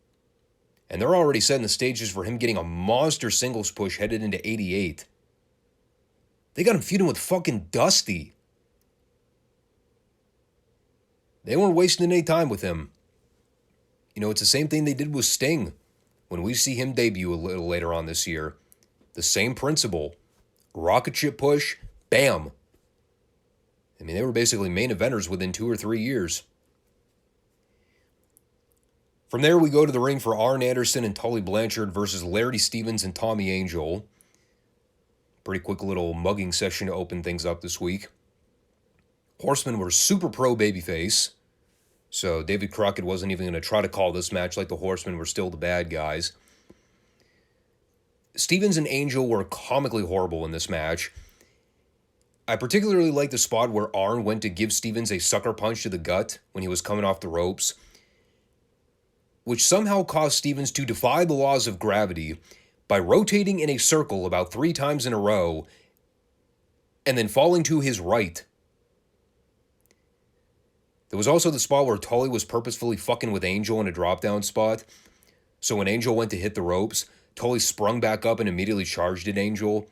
And they're already setting the stages for him getting a monster singles push headed into 88. They got him feuding with fucking Dusty. They weren't wasting any time with him. It's the same thing they did with Sting when we see him debut a little later on this year. The same principle. Rocket ship push, bam. I mean, they were basically main eventers within 2 or 3 years. From there, we go to the ring for Arn Anderson and Tully Blanchard versus Larry Stevens and Tommy Angel. Pretty quick little mugging session to open things up this week. Horsemen were super pro babyface. So David Crockett wasn't even going to try to call this match like the Horsemen were still the bad guys. Stevens and Angel were comically horrible in this match. I particularly like the spot where Arn went to give Stevens a sucker punch to the gut when he was coming off the ropes, which somehow caused Stevens to defy the laws of gravity by rotating in a circle about 3 times in a row and then falling to his right. There was also the spot where Tully was purposefully fucking with Angel in a drop-down spot. So when Angel went to hit the ropes, Tully sprung back up and immediately charged at Angel.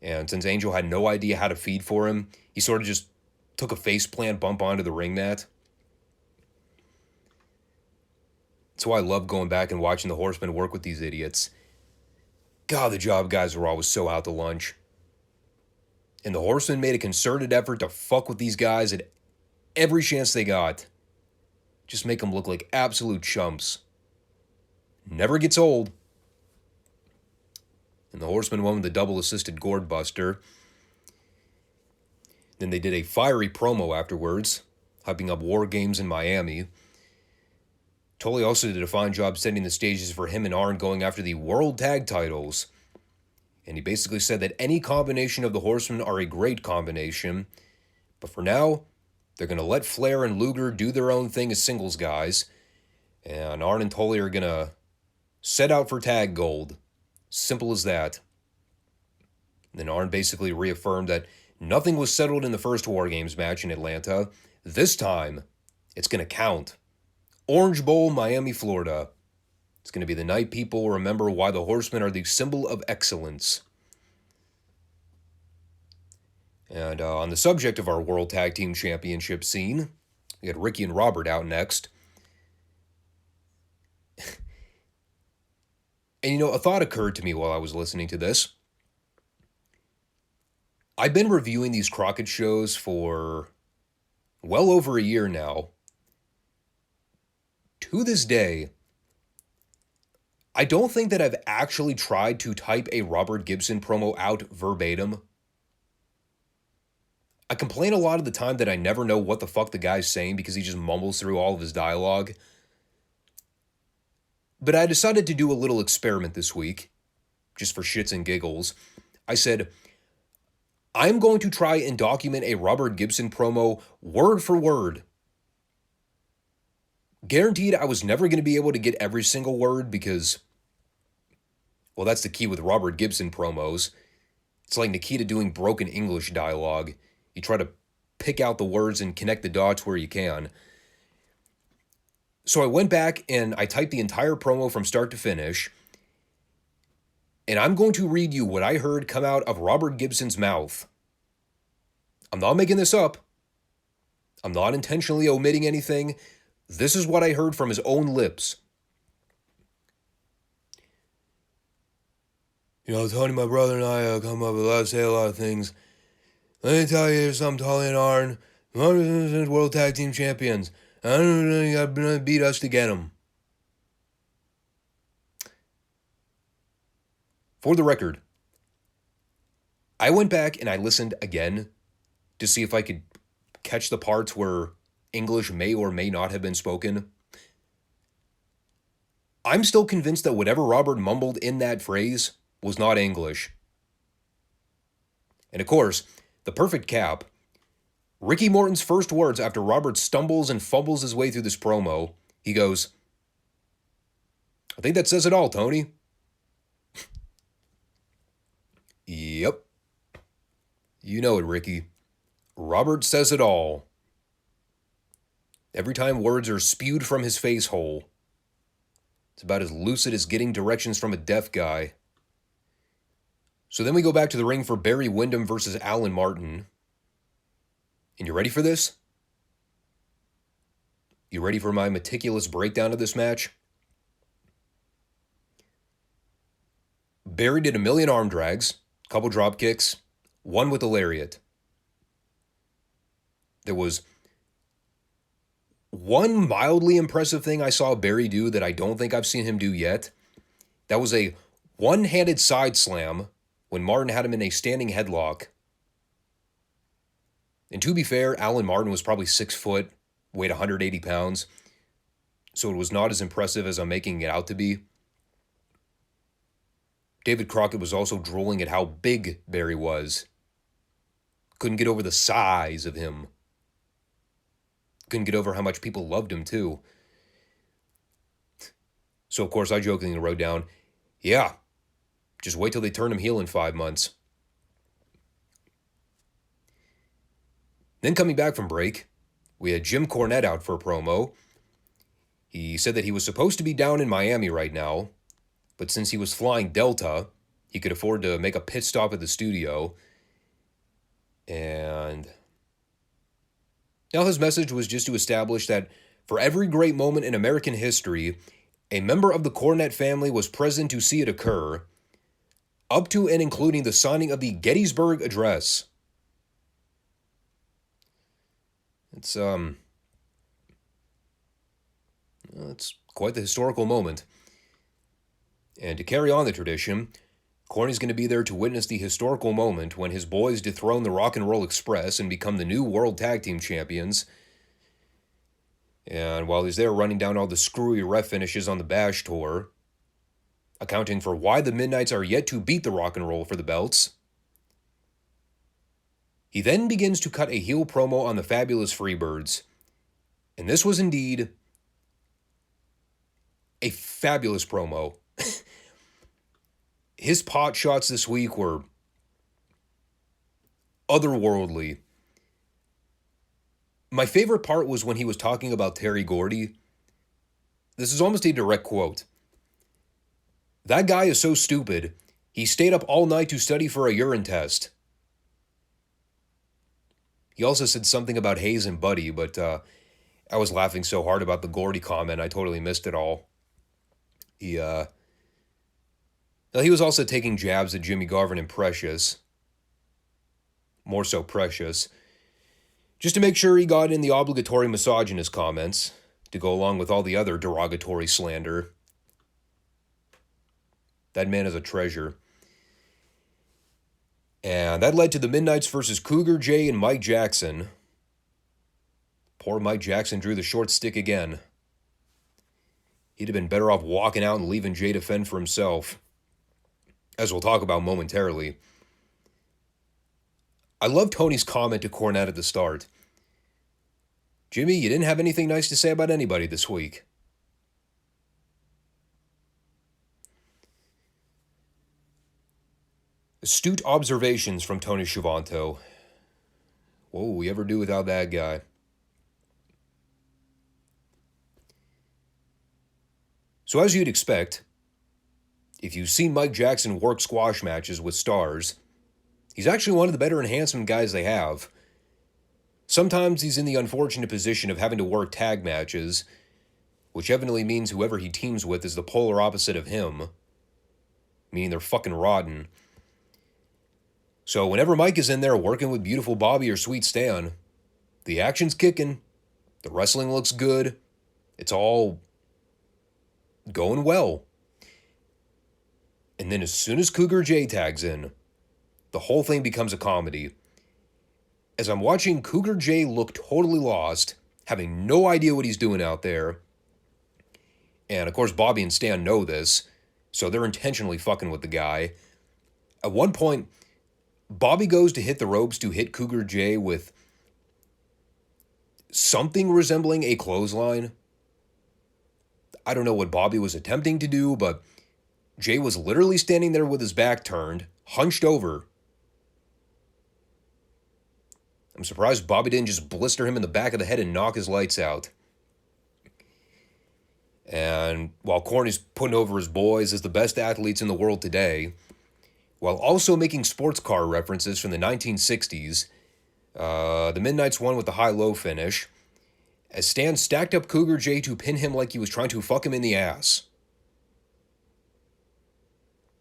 And since Angel had no idea how to feed for him, he sort of just took a faceplant bump onto the ring mat. That's why I love going back and watching the Horsemen work with these idiots. God, the job guys were always so out to lunch. And the Horsemen made a concerted effort to fuck with these guys at every chance they got. Just make them look like absolute chumps. Never gets old. And the Horsemen won with the double-assisted gourd buster. Then they did a fiery promo afterwards, hyping up War Games in Miami. Tully also did a fine job setting the stages for him and Arn going after the World Tag Titles. And he basically said that any combination of the Horsemen are a great combination. But for now, they're going to let Flair and Luger do their own thing as singles guys. And Arn and Tully are going to set out for tag gold. Simple as that. And then Arn basically reaffirmed that nothing was settled in the first War Games match in Atlanta. This time, it's going to count. Orange Bowl, Miami, Florida. It's going to be the night people remember why the Horsemen are the symbol of excellence. And on the subject of our World Tag Team Championship scene, we had Ricky and Robert out next. And a thought occurred to me while I was listening to this. I've been reviewing these Crockett shows for well over a year now. To this day, I don't think that I've actually tried to type a Robert Gibson promo out verbatim. I complain a lot of the time that I never know what the fuck the guy's saying because he just mumbles through all of his dialogue. But I decided to do a little experiment this week, just for shits and giggles. I said, I'm going to try and document a Robert Gibson promo word for word. Guaranteed I was never going to be able to get every single word because, well, that's the key with Robert Gibson promos. It's like Nikita doing broken English dialogue. You try to pick out the words and connect the dots where you can. So I went back and I typed the entire promo from start to finish. And I'm going to read you what I heard come out of Robert Gibson's mouth. I'm not making this up. I'm not intentionally omitting anything. This is what I heard from his own lips. Tony, my brother, and I come up with say a lot of things. Let me tell you something, Tully and Arn. World Tag Team Champions. I don't know, you gotta beat us to get them. For the record, I went back and I listened again to see if I could catch the parts where English may or may not have been spoken. I'm still convinced that whatever Robert mumbled in that phrase was not English. And of course, the perfect cap, Ricky Morton's first words after Robert stumbles and fumbles his way through this promo, he goes, I think that says it all, Tony. Yep. You know it, Ricky. Robert says it all. Every time words are spewed from his face hole, it's about as lucid as getting directions from a deaf guy. So then we go back to the ring for Barry Windham versus Allin Martin. And you ready for this? You ready for my meticulous breakdown of this match? Barry did a million arm drags, a couple drop kicks, one with a lariat. There was one mildly impressive thing I saw Barry do that I don't think I've seen him do yet. That was a one-handed side slam when Martin had him in a standing headlock. And to be fair, Allin Martin was probably 6 foot, weighed 180 pounds, so it was not as impressive as I'm making it out to be. David Crockett was also drooling at how big Barry was. Couldn't get over the size of him. Couldn't get over how much people loved him, too. So, of course, I jokingly wrote down, yeah, just wait till they turn him heel in 5 months. Then coming back from break, we had Jim Cornette out for a promo. He said that he was supposed to be down in Miami right now, but since he was flying Delta, he could afford to make a pit stop at the studio. And now his message was just to establish that for every great moment in American history, a member of the Cornette family was present to see it occur, up to and including the signing of the Gettysburg Address. It's quite the historical moment. And to carry on the tradition, Corny's going to be there to witness the historical moment when his boys dethrone the Rock and Roll Express and become the new World Tag Team Champions. And while he's there running down all the screwy ref finishes on the Bash Tour, accounting for why the Midnights are yet to beat the Rock and Roll for the belts, he then begins to cut a heel promo on the Fabulous Freebirds. And this was indeed a fabulous promo. His pot shots this week were otherworldly. My favorite part was when he was talking about Terry Gordy. This is almost a direct quote. "That guy is so stupid, he stayed up all night to study for a urine test." He also said something about Hayes and Buddy, but I was laughing so hard about the Gordy comment, I totally missed it all. He was also taking jabs at Jimmy Garvin and Precious. More so Precious. Just to make sure he got in the obligatory misogynist comments to go along with all the other derogatory slander. That man is a treasure. And that led to the Midnights versus Cougar Jay and Mike Jackson. Poor Mike Jackson drew the short stick again. He'd have been better off walking out and leaving Jay to fend for himself, as we'll talk about momentarily. I love Tony's comment to Cornette at the start. "Jimmy, you didn't have anything nice to say about anybody this week." Astute observations from Tony Schiavone. What will we ever do without that guy? So as you'd expect, if you've seen Mike Jackson work squash matches with stars, he's actually one of the better enhancement guys they have. Sometimes he's in the unfortunate position of having to work tag matches, which evidently means whoever he teams with is the polar opposite of him, meaning they're fucking rotten. So whenever Mike is in there working with beautiful Bobby or Sweet Stan, the action's kicking, the wrestling looks good, it's all going well. And then as soon as Cougar Jay tags in, the whole thing becomes a comedy. As I'm watching Cougar Jay look totally lost, having no idea what he's doing out there, and of course Bobby and Stan know this, so they're intentionally fucking with the guy. At one point, Bobby goes to hit the ropes to hit Cougar Jay with something resembling a clothesline. I don't know what Bobby was attempting to do, but Jay was literally standing there with his back turned, hunched over. I'm surprised Bobby didn't just blister him in the back of the head and knock his lights out. And while Corny's putting over his boys as the best athletes in the world today, while also making sports car references from the 1960s, the Midnights won with the high-low finish, as Stan stacked up Cougar Jay to pin him like he was trying to fuck him in the ass.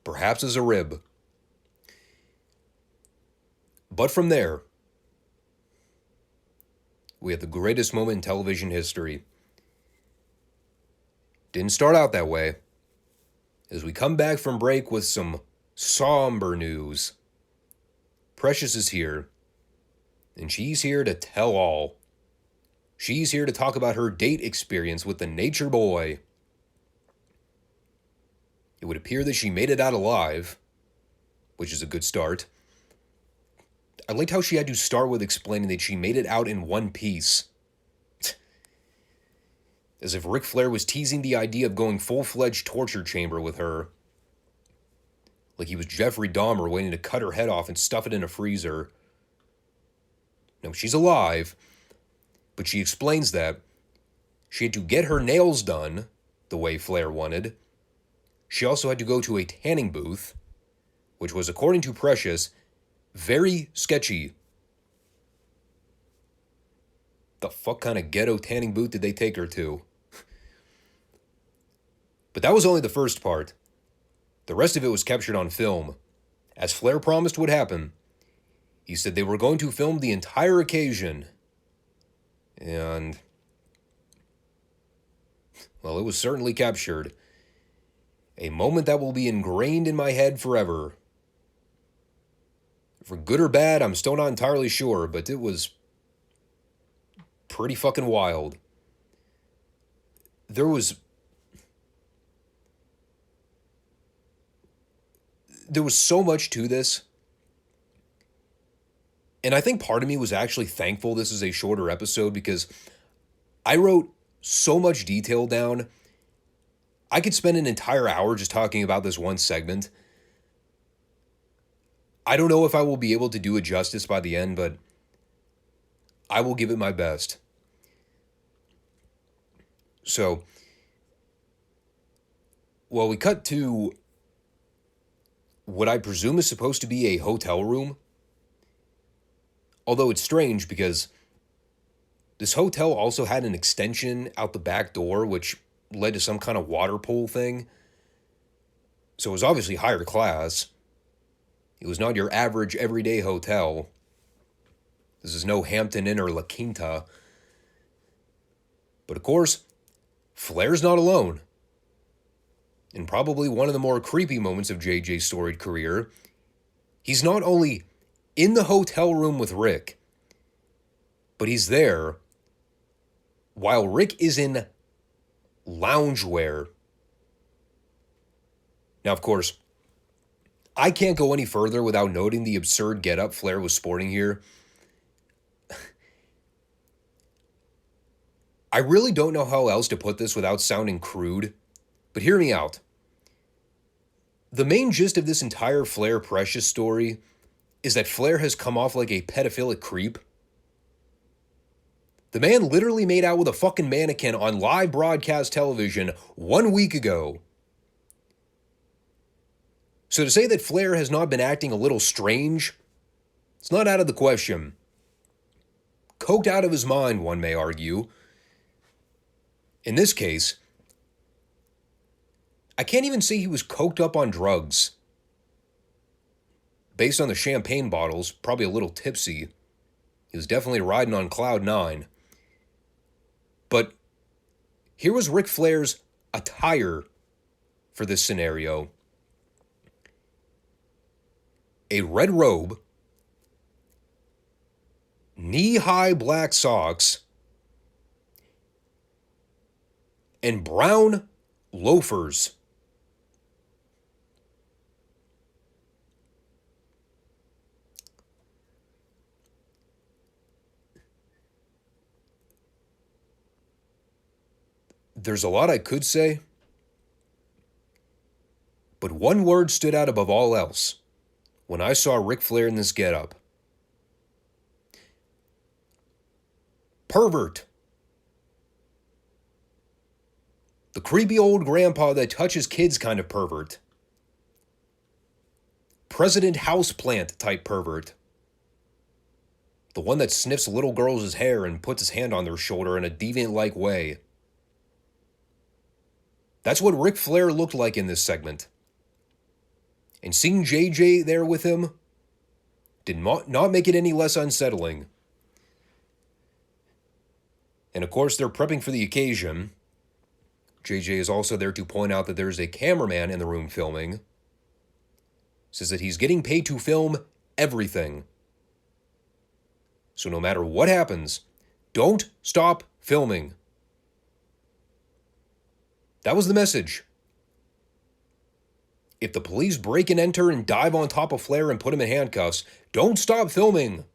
Perhaps as a rib. But from there, we had the greatest moment in television history. Didn't start out that way. As we come back from break with some somber news. Precious is here, and she's here to tell all. She's here to talk about her date experience with the Nature Boy. It would appear that she made it out alive, which is a good start. I liked how she had to start with explaining that she made it out in one piece. As if Ric Flair was teasing the idea of going full-fledged torture chamber with her. Like he was Jeffrey Dahmer waiting to cut her head off and stuff it in a freezer. No, she's alive, but she explains that she had to get her nails done the way Flair wanted. She also had to go to a tanning booth, which was, according to Precious, very sketchy. The fuck kind of ghetto tanning booth did they take her to? But that was only the first part. The rest of it was captured on film. As Flair promised would happen, he said they were going to film the entire occasion. And, well, it was certainly captured. A moment that will be ingrained in my head forever. For good or bad, I'm still not entirely sure, but it was pretty fucking wild. There was so much to this. And I think part of me was actually thankful this is a shorter episode because I wrote so much detail down. I could spend an entire hour just talking about this one segment. I don't know if I will be able to do it justice by the end, but I will give it my best. So, well, we cut to what I presume is supposed to be a hotel room. Although it's strange because this hotel also had an extension out the back door, which led to some kind of water pool thing. So it was obviously higher class. It was not your average everyday hotel. This is no Hampton Inn or La Quinta. But of course, Flair's not alone. In probably one of the more creepy moments of JJ's storied career, he's not only in the hotel room with Rick, but he's there while Rick is in loungewear. Now, of course, I can't go any further without noting the absurd getup Flair was sporting here. I really don't know how else to put this without sounding crude, but hear me out. The main gist of this entire Flair Precious story is that Flair has come off like a pedophilic creep. The man literally made out with a fucking mannequin on live broadcast television 1 week ago. So to say that Flair has not been acting a little strange, it's not out of the question. Coked out of his mind, one may argue. In this case, I can't even say he was coked up on drugs. Based on the champagne bottles, probably a little tipsy. He was definitely riding on cloud 9. But here was Ric Flair's attire for this scenario. A red robe, knee-high black socks, and brown loafers. There's a lot I could say, but one word stood out above all else when I saw Ric Flair in this getup. Pervert. The creepy old grandpa that touches kids kind of pervert. President Houseplant type pervert. The one that sniffs little girls' hair and puts his hand on their shoulder in a deviant-like way. That's what Ric Flair looked like in this segment. And seeing JJ there with him did not make it any less unsettling. And of course, they're prepping for the occasion. JJ is also there to point out that there's a cameraman in the room filming. Says that he's getting paid to film everything. So no matter what happens, don't stop filming. That was the message. If the police break and enter and dive on top of Flair and put him in handcuffs, don't stop filming.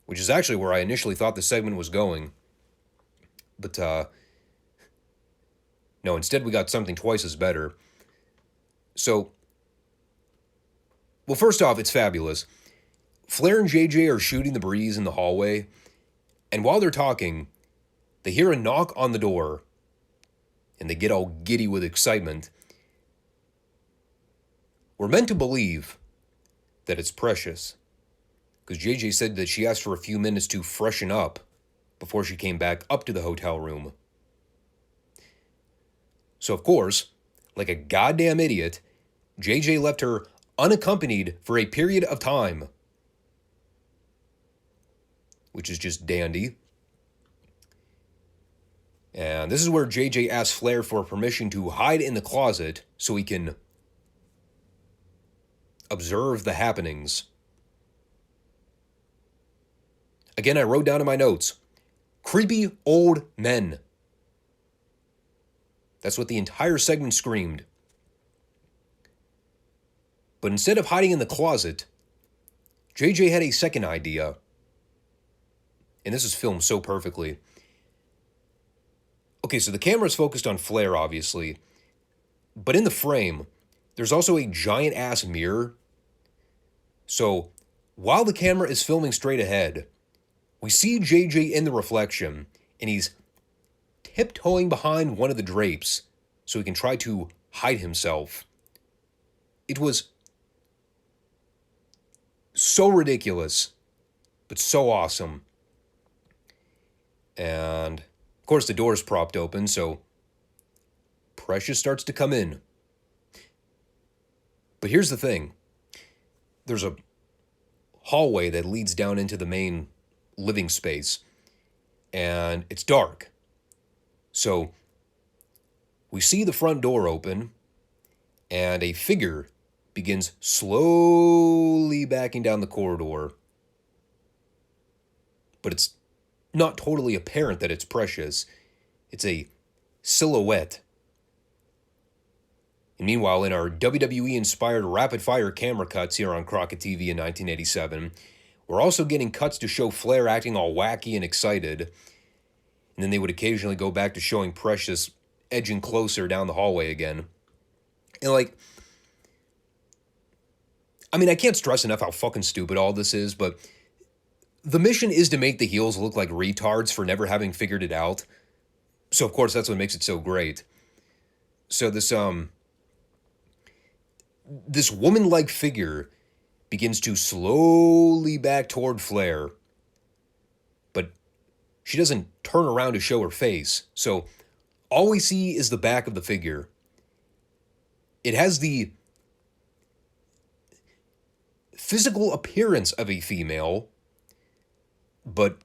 Which is actually where I initially thought the segment was going. But, no, instead we got something twice as better. So, well, first off, it's fabulous. Flair and JJ are shooting the breeze in the hallway, and while they're talking, they hear a knock on the door, and they get all giddy with excitement. We're meant to believe that it's Precious, because JJ said that she asked for a few minutes to freshen up before she came back up to the hotel room. So, of course, like a goddamn idiot, JJ left her unaccompanied for a period of time. Which is just dandy. And this is where JJ asks Flair for permission to hide in the closet so he can observe the happenings. Again, I wrote down in my notes, creepy old men. That's what the entire segment screamed. But instead of hiding in the closet, JJ had a second idea. And this is filmed so perfectly. Okay, so the camera's focused on Flair, obviously. But in the frame, there's also a giant-ass mirror. So, while the camera is filming straight ahead, we see JJ in the reflection, and he's tiptoeing behind one of the drapes so he can try to hide himself. It was so ridiculous, but so awesome. And, of course, the door's propped open, so Precious starts to come in. But here's the thing. There's a hallway that leads down into the main living space, and it's dark. So we see the front door open, and a figure begins slowly backing down the corridor. But it's not totally apparent that it's Precious. It's a silhouette. And meanwhile, in our WWE-inspired rapid-fire camera cuts here on Crockett TV in 1987, we're also getting cuts to show Flair acting all wacky and excited. And then they would occasionally go back to showing Precious edging closer down the hallway again. And I can't stress enough how fucking stupid all this is, but the mission is to make the heels look like retards for never having figured it out. So, of course, that's what makes it so great. So this woman-like figure begins to slowly back toward Flair, but she doesn't turn around to show her face. So all we see is the back of the figure. It has the physical appearance of a female, but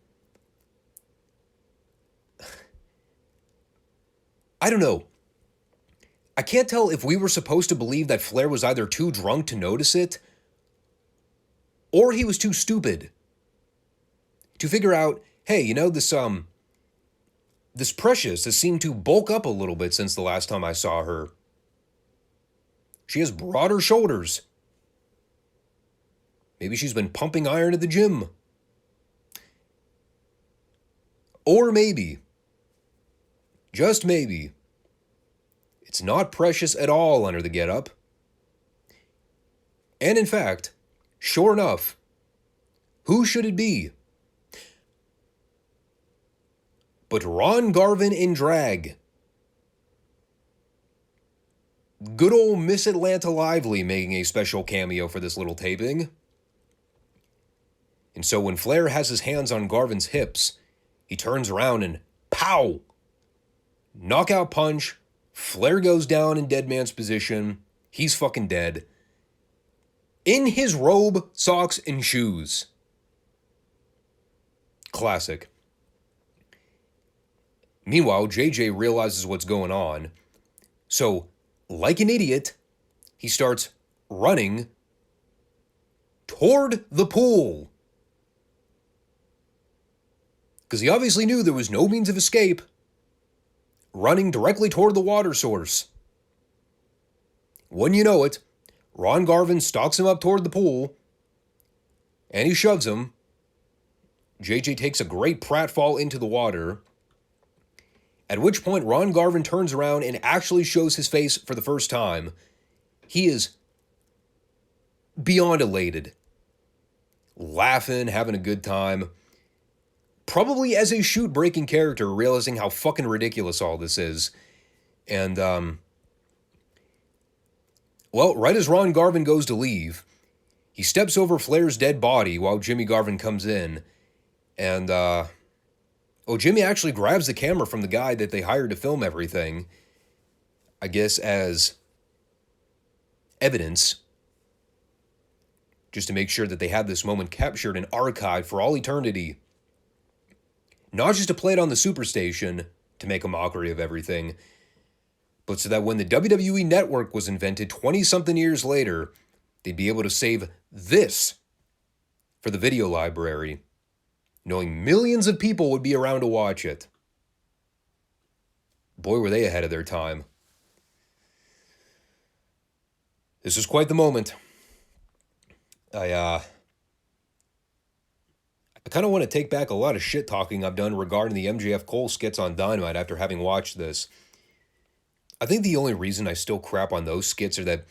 I don't know. I can't tell if we were supposed to believe that Flair was either too drunk to notice it, or he was too stupid to figure out, hey, this Precious has seemed to bulk up a little bit since the last time I saw her. She has broader shoulders. Maybe she's been pumping iron at the gym. Or maybe, just maybe, it's not Precious at all under the getup. And in fact, sure enough, who should it be? But Ron Garvin in drag. Good old Miss Atlanta Lively making a special cameo for this little taping. And so when Flair has his hands on Garvin's hips, he turns around and pow! Knockout punch. Flair goes down in dead man's position. He's fucking dead. In his robe, socks, and shoes. Classic. Meanwhile, JJ realizes what's going on. So, like an idiot, he starts running toward the pool. because he obviously knew there was no means of escape, running directly toward the water source. Wouldn't you know it, Ron Garvin stalks him up toward the pool, and he shoves him. JJ takes a great pratfall into the water, at which point Ron Garvin turns around and actually shows his face for the first time. He is beyond elated, laughing, having a good time, probably as a shoot-breaking character, realizing how fucking ridiculous all this is. And, well, right as Ron Garvin goes to leave, he steps over Flair's dead body while Jimmy Garvin comes in. And, Jimmy actually grabs the camera from the guy that they hired to film everything, I guess as evidence, just to make sure that they had this moment captured and archived for all eternity. Not just to play it on the Superstation to make a mockery of everything, but so that when the WWE Network was invented 20-something years later, they'd be able to save this for the video library, knowing millions of people would be around to watch it. Boy, were they ahead of their time. This is quite the moment. I kind of want to take back a lot of shit talking I've done regarding the MJF Cole skits on Dynamite after having watched this. I think the only reason I still crap on those skits are that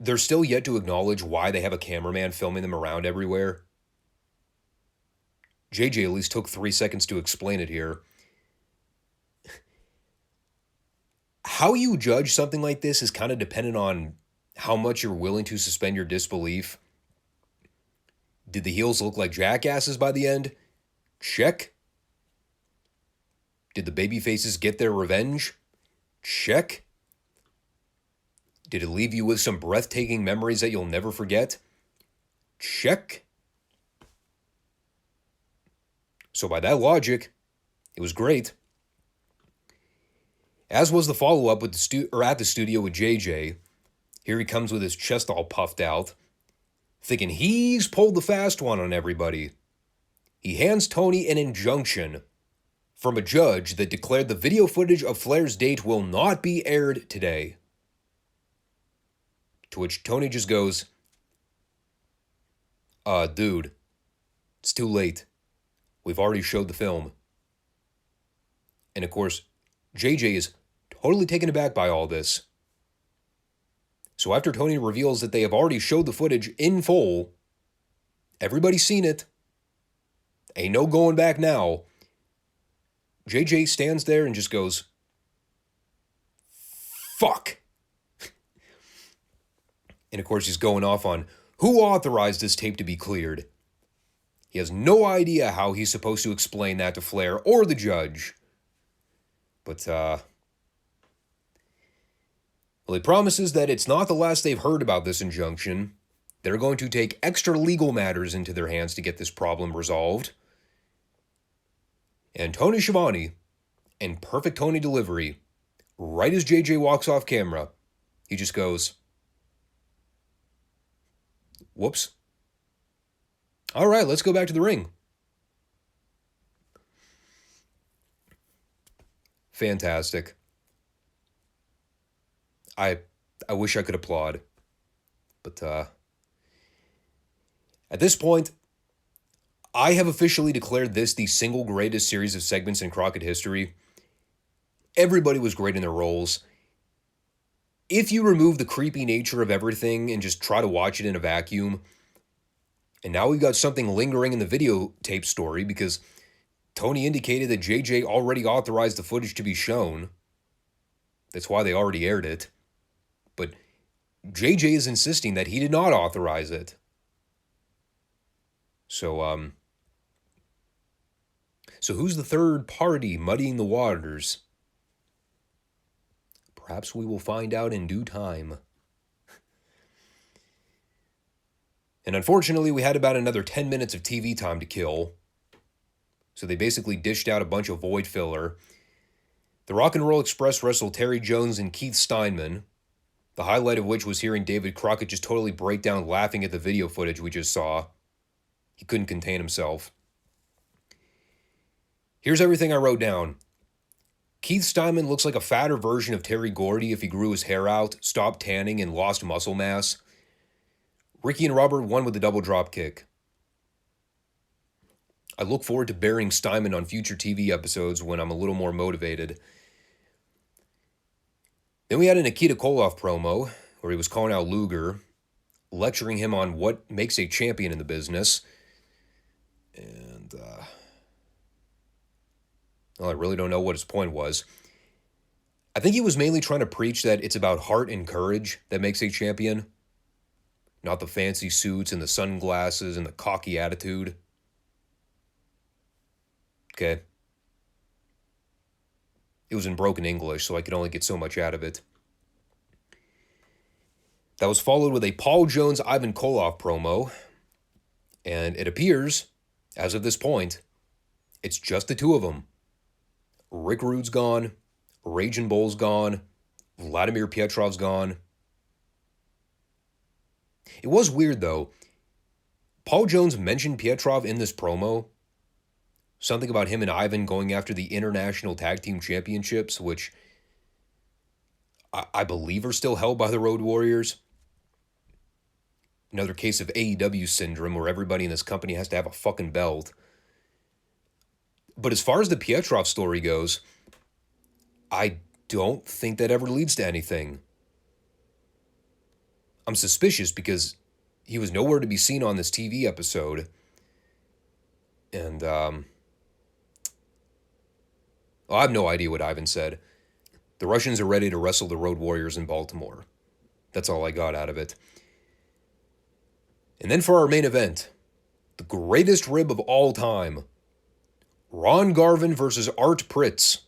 they're still yet to acknowledge why they have a cameraman filming them around everywhere. JJ at least took 3 seconds to explain it here. How you judge something like this is kind of dependent on how much you're willing to suspend your disbelief. Did the heels look like jackasses by the end? Check. Did the babyfaces get their revenge? Check. Did it leave you with some breathtaking memories that you'll never forget? Check. So by that logic, it was great. As was the follow-up with at the studio with JJ. Here he comes with his chest all puffed out, thinking he's pulled the fast one on everybody. He hands Tony an injunction from a judge that declared the video footage of Flair's date will not be aired today. To which Tony just goes, dude, it's too late. We've already showed the film. And of course, JJ is totally taken aback by all this. So after Tony reveals that they have already showed the footage in full, everybody's seen it, ain't no going back now, JJ stands there and just goes, fuck. And of course he's going off on who authorized this tape to be cleared. He has no idea how he's supposed to explain that to Flair or the judge. But, well, he promises that it's not the last they've heard about this injunction. They're going to take extra legal matters into their hands to get this problem resolved. And Tony Schiavone, in perfect Tony delivery, right as JJ walks off camera, he just goes, whoops. All right, let's go back to the ring. Fantastic. I wish I could applaud. But at this point, I have officially declared this the single greatest series of segments in Crockett history. Everybody was great in their roles. If you remove the creepy nature of everything and just try to watch it in a vacuum, and now we've got something lingering in the videotape story because Tony indicated that JJ already authorized the footage to be shown. That's why they already aired it. But JJ is insisting that he did not authorize it. So who's the third party muddying the waters? Perhaps we will find out in due time. And unfortunately, we had about another 10 minutes of TV time to kill. So they basically dished out a bunch of void filler. The Rock and Roll Express wrestled Terry Jones and Keith Steinman, the highlight of which was hearing David Crockett just totally break down laughing at the video footage we just saw. He couldn't contain himself. Here's everything I wrote down. Keith Steinman looks like a fatter version of Terry Gordy if he grew his hair out, stopped tanning, and lost muscle mass. Ricky and Robert won with a double drop kick. I look forward to burying Steinman on future TV episodes when I'm a little more motivated. Then we had a Nikita Koloff promo where he was calling out Luger, lecturing him on what makes a champion in the business. And, well, I really don't know what his point was. I think he was mainly trying to preach that it's about heart and courage that makes a champion, not the fancy suits and the sunglasses and the cocky attitude. Okay. It was in broken English, so I could only get so much out of it. That was followed with a Paul Jones-Ivan Koloff promo, and it appears, as of this point, it's just the two of them. Rick Rude's gone, Raging Bull's gone, Vladimir Pietrov's gone. It was weird, though. Paul Jones mentioned Pietrov in this promo. Something about him and Ivan going after the International Tag Team Championships, which I believe are still held by the Road Warriors. Another case of AEW syndrome where everybody in this company has to have a fucking belt. But as far as the Pietrov story goes, I don't think that ever leads to anything. I'm suspicious because he was nowhere to be seen on this TV episode. And, I have no idea what Ivan said. The Russians are ready to wrestle the Road Warriors in Baltimore. That's all I got out of it. And then for our main event, the greatest rib of all time, Ron Garvin versus Art Pritz.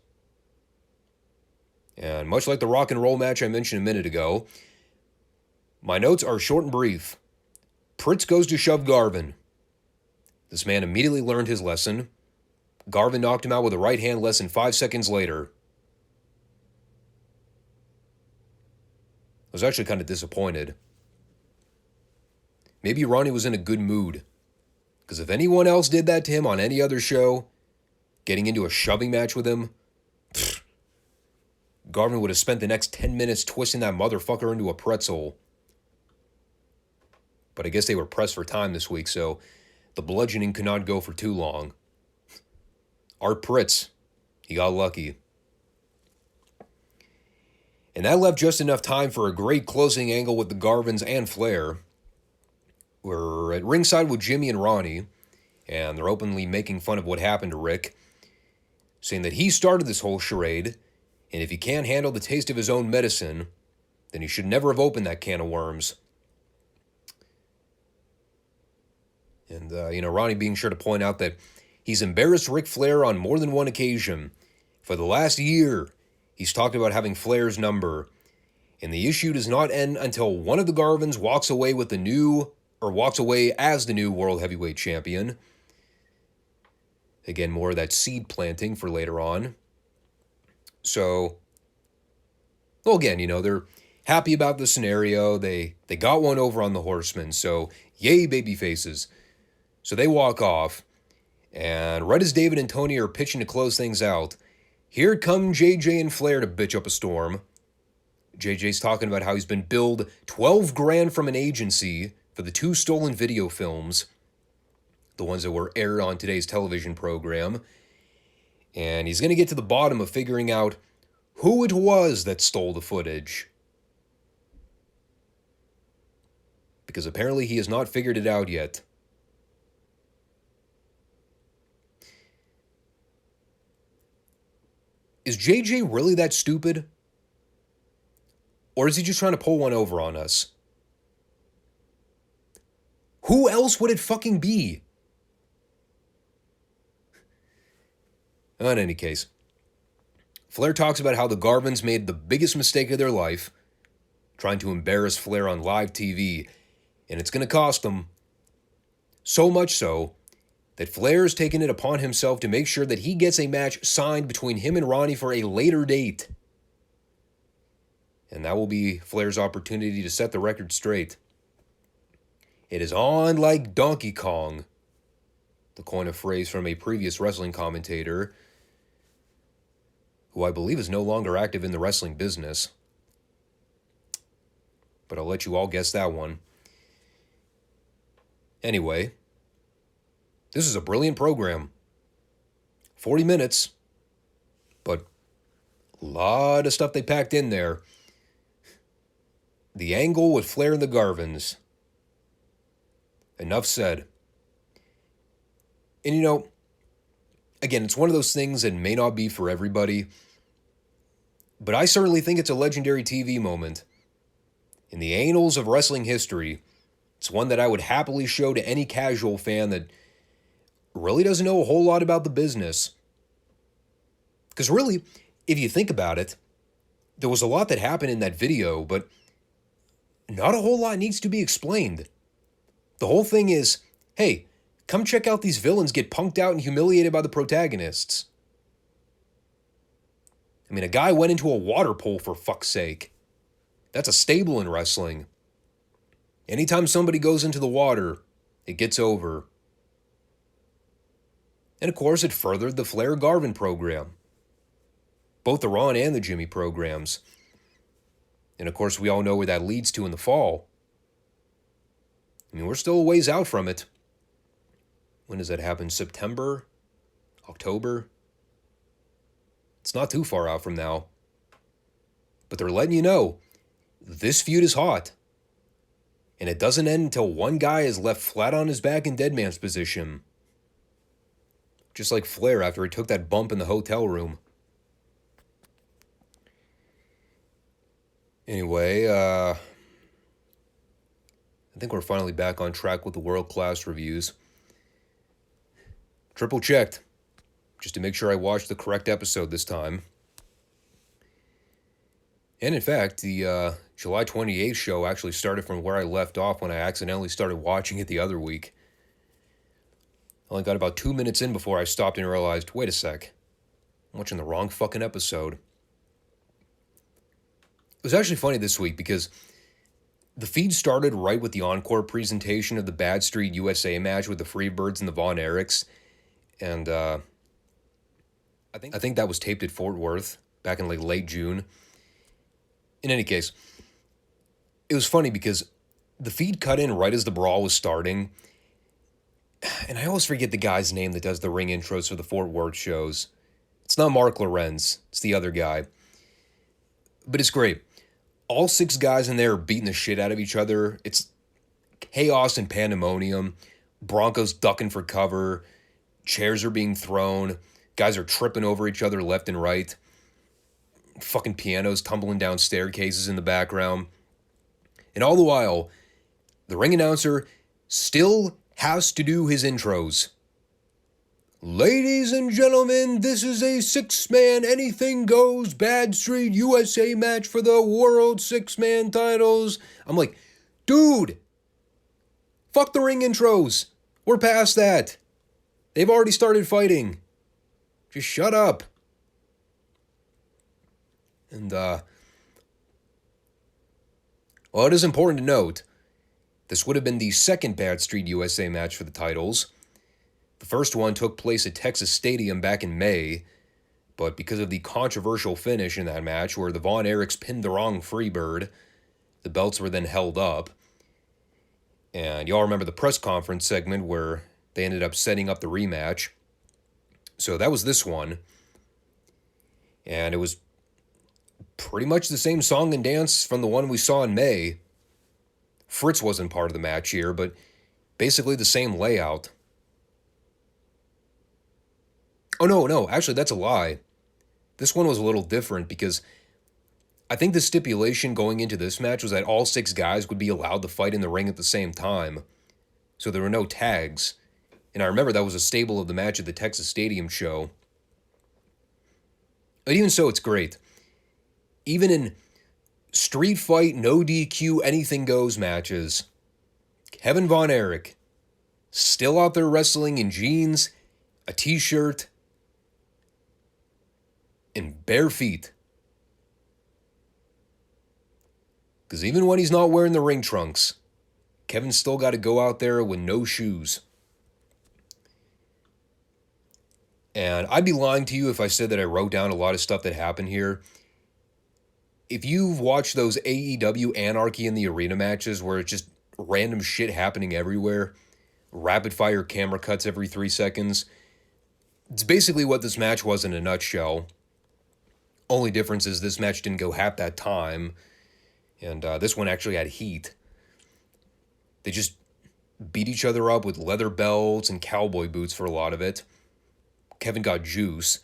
And much like the rock and roll match I mentioned a minute ago, my notes are short and brief. Pritz goes to shove Garvin. This man immediately learned his lesson. Garvin knocked him out with a right hand less than 5 seconds later. I was actually kind of disappointed. Maybe Ronnie was in a good mood. Because if anyone else did that to him on any other show, getting into a shoving match with him, Garvin would have spent the next 10 minutes twisting that motherfucker into a pretzel. But I guess they were pressed for time this week, so the bludgeoning could not go for too long. Art Pritz, he got lucky. And that left just enough time for a great closing angle with the Garvins and Flair. We're at ringside with Jimmy and Ronnie, and they're openly making fun of what happened to Rick, saying that he started this whole charade, and if he can't handle the taste of his own medicine, then he should never have opened that can of worms. And, Ronnie being sure to point out that he's embarrassed Ric Flair on more than one occasion. For the last year, he's talked about having Flair's number. And the issue does not end until one of the Garvins walks away as the new World Heavyweight Champion. Again, more of that seed planting for later on. So, well, again, they're happy about the scenario. They got one over on the Horsemen. So, yay, baby faces. So they walk off. And right as David and Tony are pitching to close things out, here come JJ and Flair to bitch up a storm. JJ's talking about how he's been billed $12,000 from an agency for the 2 stolen video films, the ones that were aired on today's television program. And he's going to get to the bottom of figuring out who it was that stole the footage. Because apparently he has not figured it out yet. Is JJ really that stupid? Or is he just trying to pull one over on us? Who else would it fucking be? In any case, Flair talks about how the Garvins made the biggest mistake of their life, trying to embarrass Flair on live TV, and it's going to cost them. So much so that Flair's taken it upon himself to make sure that he gets a match signed between him and Ronnie for a later date. And that will be Flair's opportunity to set the record straight. It is on like Donkey Kong, to coin a phrase from a previous wrestling commentator. who I believe is no longer active in the wrestling business. But I'll let you all guess that one. Anyway, this is a brilliant program. 40 minutes, but a lot of stuff they packed in there. The Angle with Flair and the Garvins. Enough said. And you know, again, it's one of those things that may not be for everybody, but I certainly think it's a legendary TV moment. In the annals of wrestling history, it's one that I would happily show to any casual fan that really doesn't know a whole lot about the business. Because really, if you think about it, there was a lot that happened in that video, but not a whole lot needs to be explained. The whole thing is, hey, come check out these villains get punked out and humiliated by the protagonists. I mean, a guy went into a water pool for fuck's sake. That's a staple in wrestling. Anytime somebody goes into the water, it gets over. And of course, it furthered the Flair-Garvin program. Both the Ron and the Jimmy programs. And of course, we all know where that leads to in the fall. I mean, we're still a ways out from it. When does that happen? September? October? It's not too far out from now. But they're letting you know, this feud is hot. And it doesn't end until one guy is left flat on his back in dead man's position. Just like Flair after he took that bump in the hotel room. Anyway, I think we're finally back on track with the world-class reviews. Triple checked, just to make sure I watched the correct episode this time. And in fact, the July 28th show actually started from where I left off when I accidentally started watching it the other week. I only got about 2 minutes in before I stopped and realized, wait a sec, I'm watching the wrong fucking episode. It was actually funny this week because the feed started right with the encore presentation of the Bad Street USA match with the Freebirds and the Von Erichs. And I think that was taped at Fort Worth back in like late June. In any case, it was funny because the feed cut in right as the brawl was starting. And I always forget the guy's name that does the ring intros for the Fort Worth shows. It's not Mark Lorenz. It's the other guy. But it's great. All 6 guys in there are beating the shit out of each other. It's chaos and pandemonium. Broncos ducking for cover. Chairs are being thrown. Guys are tripping over each other left and right. Fucking pianos tumbling down staircases in the background. And all the while, the ring announcer still has to do his intros. Ladies and gentlemen, this is a 6-man anything goes Bad Street USA match for the World 6-Man titles. I'm like, dude, fuck the ring intros. We're past that. They've already started fighting. Just shut up. And, well, it is important to note, this would have been the second Bad Street USA match for the titles. The first one took place at Texas Stadium back in May, but because of the controversial finish in that match where the Von Erichs pinned the wrong Freebird, the belts were then held up. And y'all remember the press conference segment where they ended up setting up the rematch. So that was this one. And it was pretty much the same song and dance from the one we saw in May. Fritz wasn't part of the match here, but basically the same layout. Oh, no, actually, that's a lie. This one was a little different because I think the stipulation going into this match was that all 6 guys would be allowed to fight in the ring at the same time. So there were no tags. And I remember that was a staple of the match at the Texas Stadium show. But even so, it's great. Even in street fight, no DQ, anything goes matches, Kevin Von Erich, still out there wrestling in jeans, a t-shirt, and bare feet. Because even when he's not wearing the ring trunks, Kevin's still got to go out there with no shoes. And I'd be lying to you if I said that I wrote down a lot of stuff that happened here. If you've watched those AEW Anarchy in the Arena matches where it's just random shit happening everywhere, rapid fire camera cuts every 3 seconds, it's basically what this match was in a nutshell. Only difference is this match didn't go half that time, and this one actually had heat. They just beat each other up with leather belts and cowboy boots for a lot of it. Kevin got juice,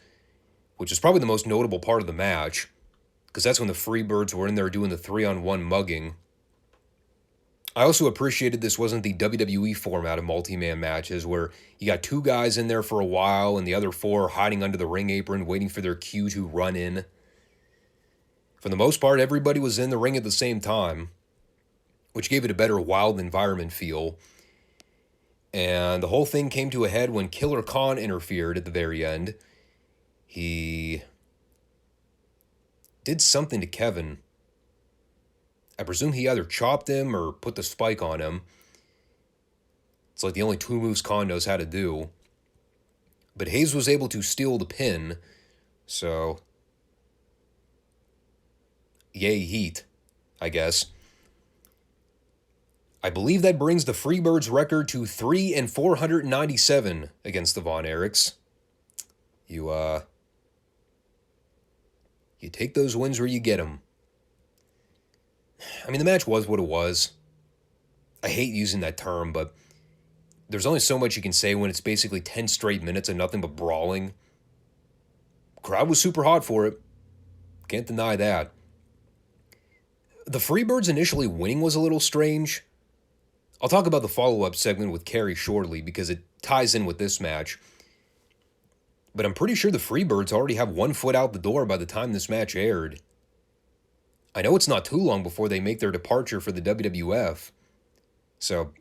which is probably the most notable part of the match, because that's when the Freebirds were in there doing the 3-on-1 mugging. I also appreciated this wasn't the WWE format of multi-man matches where you got 2 guys in there for a while and the other 4 hiding under the ring apron waiting for their cue to run in. For the most part, everybody was in the ring at the same time, which gave it a better wild environment feel. And the whole thing came to a head when Killer Khan interfered at the very end. He did something to Kevin. I presume he either chopped him or put the spike on him. It's like the only 2 moves Khan knows how to do. But Hayes was able to steal the pin, so yay heat, I guess. I believe that brings the Freebirds record to 3-497 against the Von Erichs. You take those wins where you get them. I mean, the match was what it was. I hate using that term, but there's only so much you can say when it's basically 10 straight minutes of nothing but brawling. Crowd was super hot for it. Can't deny that. The Freebirds initially winning was a little strange. I'll talk about the follow-up segment with Kerry shortly because it ties in with this match. But I'm pretty sure the Freebirds already have 1 foot out the door by the time this match aired. I know it's not too long before they make their departure for the WWF. So,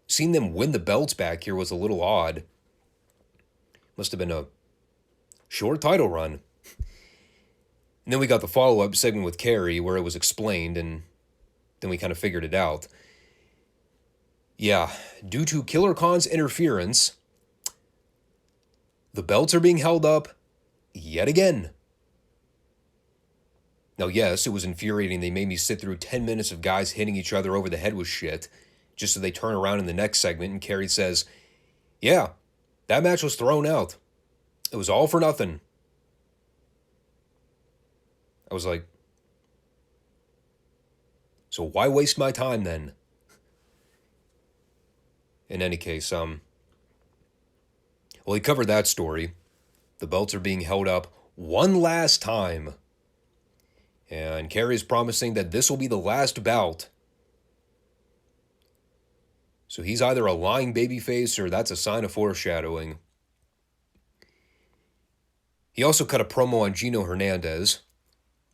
seeing them win the belts back here was a little odd. Must have been a short title run. And then we got the follow-up segment with Kerry where it was explained and then we kind of figured it out. Yeah, due to Killer Khan's interference, the belts are being held up yet again. Now, yes, it was infuriating. They made me sit through 10 minutes of guys hitting each other over the head with shit, just so they turn around in the next segment and Kerry says, yeah, that match was thrown out. It was all for nothing. I was like, so why waste my time then? In any case, well, he covered that story. The belts are being held up one last time. And Kerry is promising that this will be the last bout. So he's either a lying babyface or that's a sign of foreshadowing. He also cut a promo on Gino Hernandez.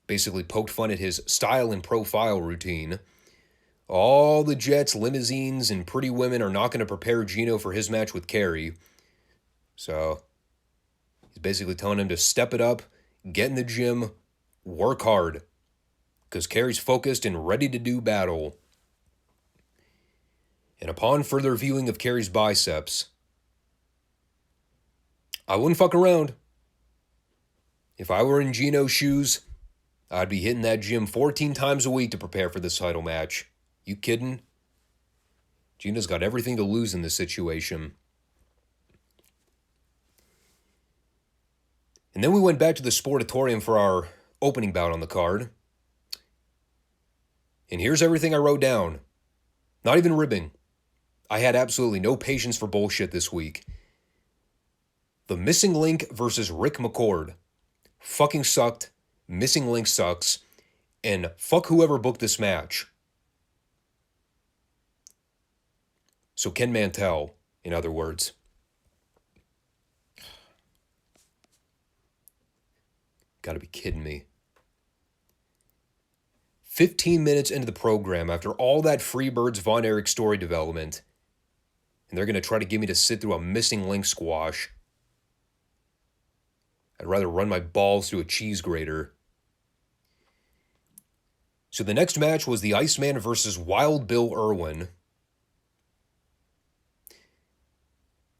Basically poked fun at his style and profile routine. All the jets, limousines, and pretty women are not going to prepare Gino for his match with Kerry. So he's basically telling him to step it up, get in the gym, work hard, because Kerry's focused and ready to do battle. And upon further viewing of Kerry's biceps, I wouldn't fuck around. If I were in Gino's shoes, I'd be hitting that gym 14 times a week to prepare for this title match. You kidding? Gino's got everything to lose in this situation. And then we went back to the Sportatorium for our opening bout on the card. And here's everything I wrote down. Not even ribbing. I had absolutely no patience for bullshit this week. The Missing Link versus Rick McCord. Fucking sucked. Missing Link sucks. And fuck whoever booked this match. So Ken Mantell, in other words. Gotta be kidding me. 15 minutes into the program, after all that Freebirds Von Erich story development, and they're going to try to get me to sit through a Missing Link squash. I'd rather run my balls through a cheese grater. So the next match was the Iceman versus Wild Bill Irwin.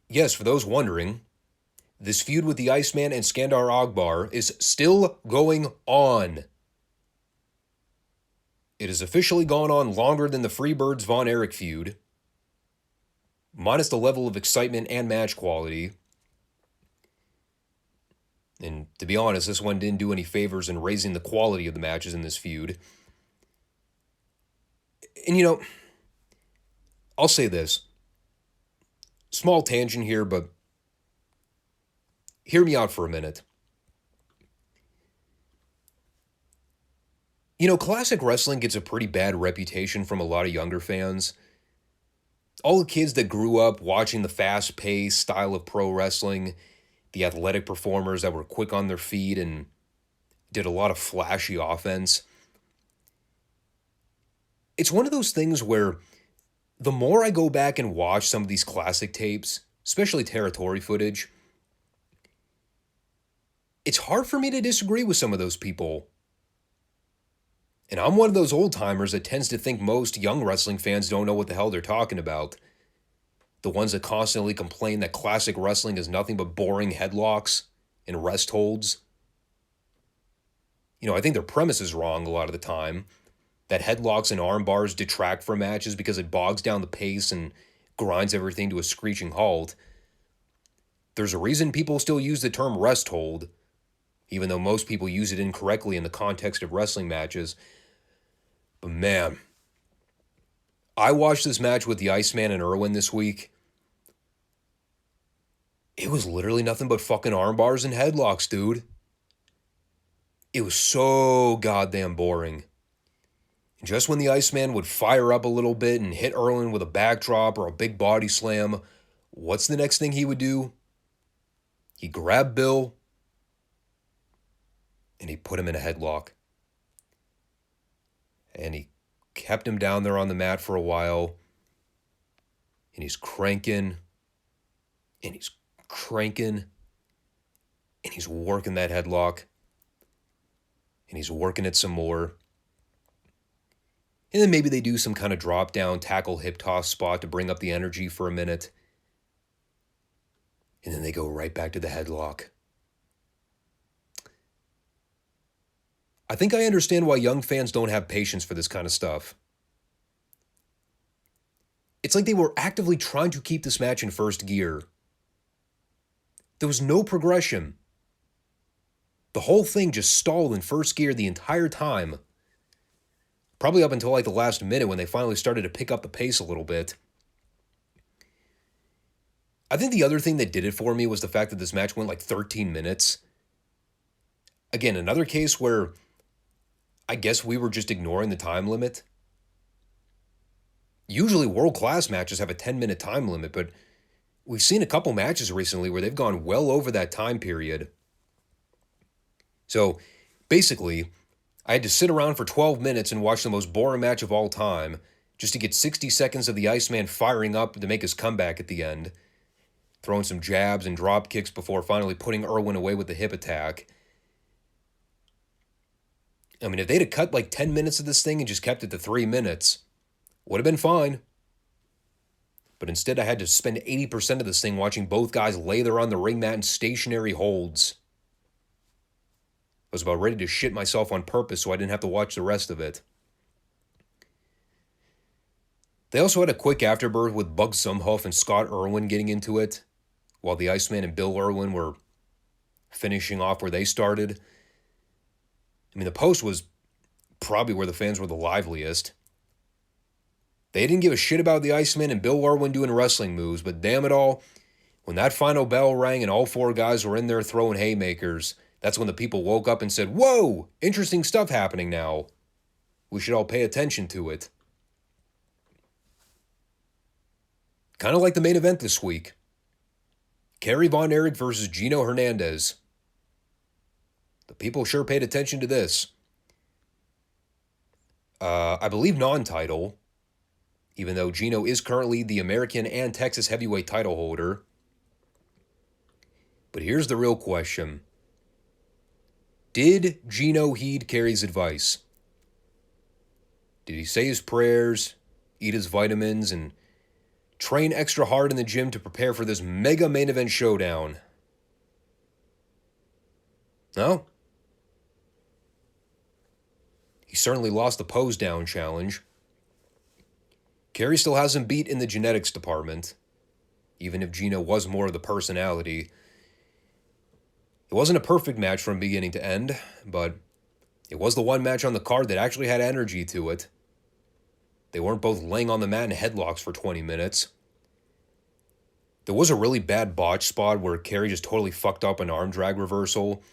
Yes, for those wondering, this feud with the Iceman and Skandar Akbar is still going on. It has officially gone on longer than the Freebirds Von Erich feud, minus the level of excitement and match quality. And to be honest, this one didn't do any favors in raising the quality of the matches in this feud. And I'll say this. Small tangent here, but hear me out for a minute. Classic wrestling gets a pretty bad reputation from a lot of younger fans. All the kids that grew up watching the fast-paced style of pro wrestling, the athletic performers that were quick on their feet and did a lot of flashy offense. It's one of those things where the more I go back and watch some of these classic tapes, especially territory footage, it's hard for me to disagree with some of those people. And I'm one of those old-timers that tends to think most young wrestling fans don't know what the hell they're talking about. The ones that constantly complain that classic wrestling is nothing but boring headlocks and rest holds. I think their premise is wrong a lot of the time. That headlocks and arm bars detract from matches because it bogs down the pace and grinds everything to a screeching halt. There's a reason people still use the term rest hold, even though most people use it incorrectly in the context of wrestling matches. But man, I watched this match with the Iceman and Irwin this week. It was literally nothing but fucking arm bars and headlocks, dude. It was so goddamn boring. Just when the Iceman would fire up a little bit and hit Irwin with a backdrop or a big body slam, what's the next thing he would do? He grabbed Bill and he put him in a headlock. And he kept him down there on the mat for a while. And he's cranking. And he's cranking. And he's working that headlock. And he's working it some more. And then maybe they do some kind of drop down, tackle, hip toss spot to bring up the energy for a minute. And then they go right back to the headlock. I think I understand why young fans don't have patience for this kind of stuff. It's like they were actively trying to keep this match in first gear. There was no progression. The whole thing just stalled in first gear the entire time. Probably up until like the last minute when they finally started to pick up the pace a little bit. I think the other thing that did it for me was the fact that this match went like 13 minutes. Again, another case where I guess we were just ignoring the time limit. Usually world-class matches have a 10-minute time limit, but we've seen a couple matches recently where they've gone well over that time period. So, basically, I had to sit around for 12 minutes and watch the most boring match of all time just to get 60 seconds of the Iceman firing up to make his comeback at the end, throwing some jabs and drop kicks before finally putting Irwin away with the hip attack. I mean, if they'd have cut like 10 minutes of this thing and just kept it to 3 minutes, would have been fine. But instead, I had to spend 80% of this thing watching both guys lay there on the ring mat in stationary holds. I was about ready to shit myself on purpose so I didn't have to watch the rest of it. They also had a quick afterbirth with Bug Zumhoff and Scott Irwin getting into it, while the Iceman and Bill Irwin were finishing off where they started. I mean, the post was probably where the fans were the liveliest. They didn't give a shit about the Iceman and Bill Irwin doing wrestling moves, but damn it all, when that final bell rang and all four guys were in there throwing haymakers, that's when the people woke up and said, "Whoa, interesting stuff happening now. We should all pay attention to it." Kind of like the main event this week. Kerry Von Erich versus Gino Hernandez. The people sure paid attention to this. I believe non-title, even though Gino is currently the American and Texas heavyweight title holder. But here's the real question. Did Gino heed Kerry's advice? Did he say his prayers, eat his vitamins, and train extra hard in the gym to prepare for this mega main event showdown? No. He certainly lost the pose down challenge. Kerry still has him beat in the genetics department, even if Gino was more of the personality. It wasn't a perfect match from beginning to end, but it was the one match on the card that actually had energy to it. They weren't both laying on the mat in headlocks for 20 minutes. There was a really bad botch spot where Kerry just totally fucked up an arm drag reversal,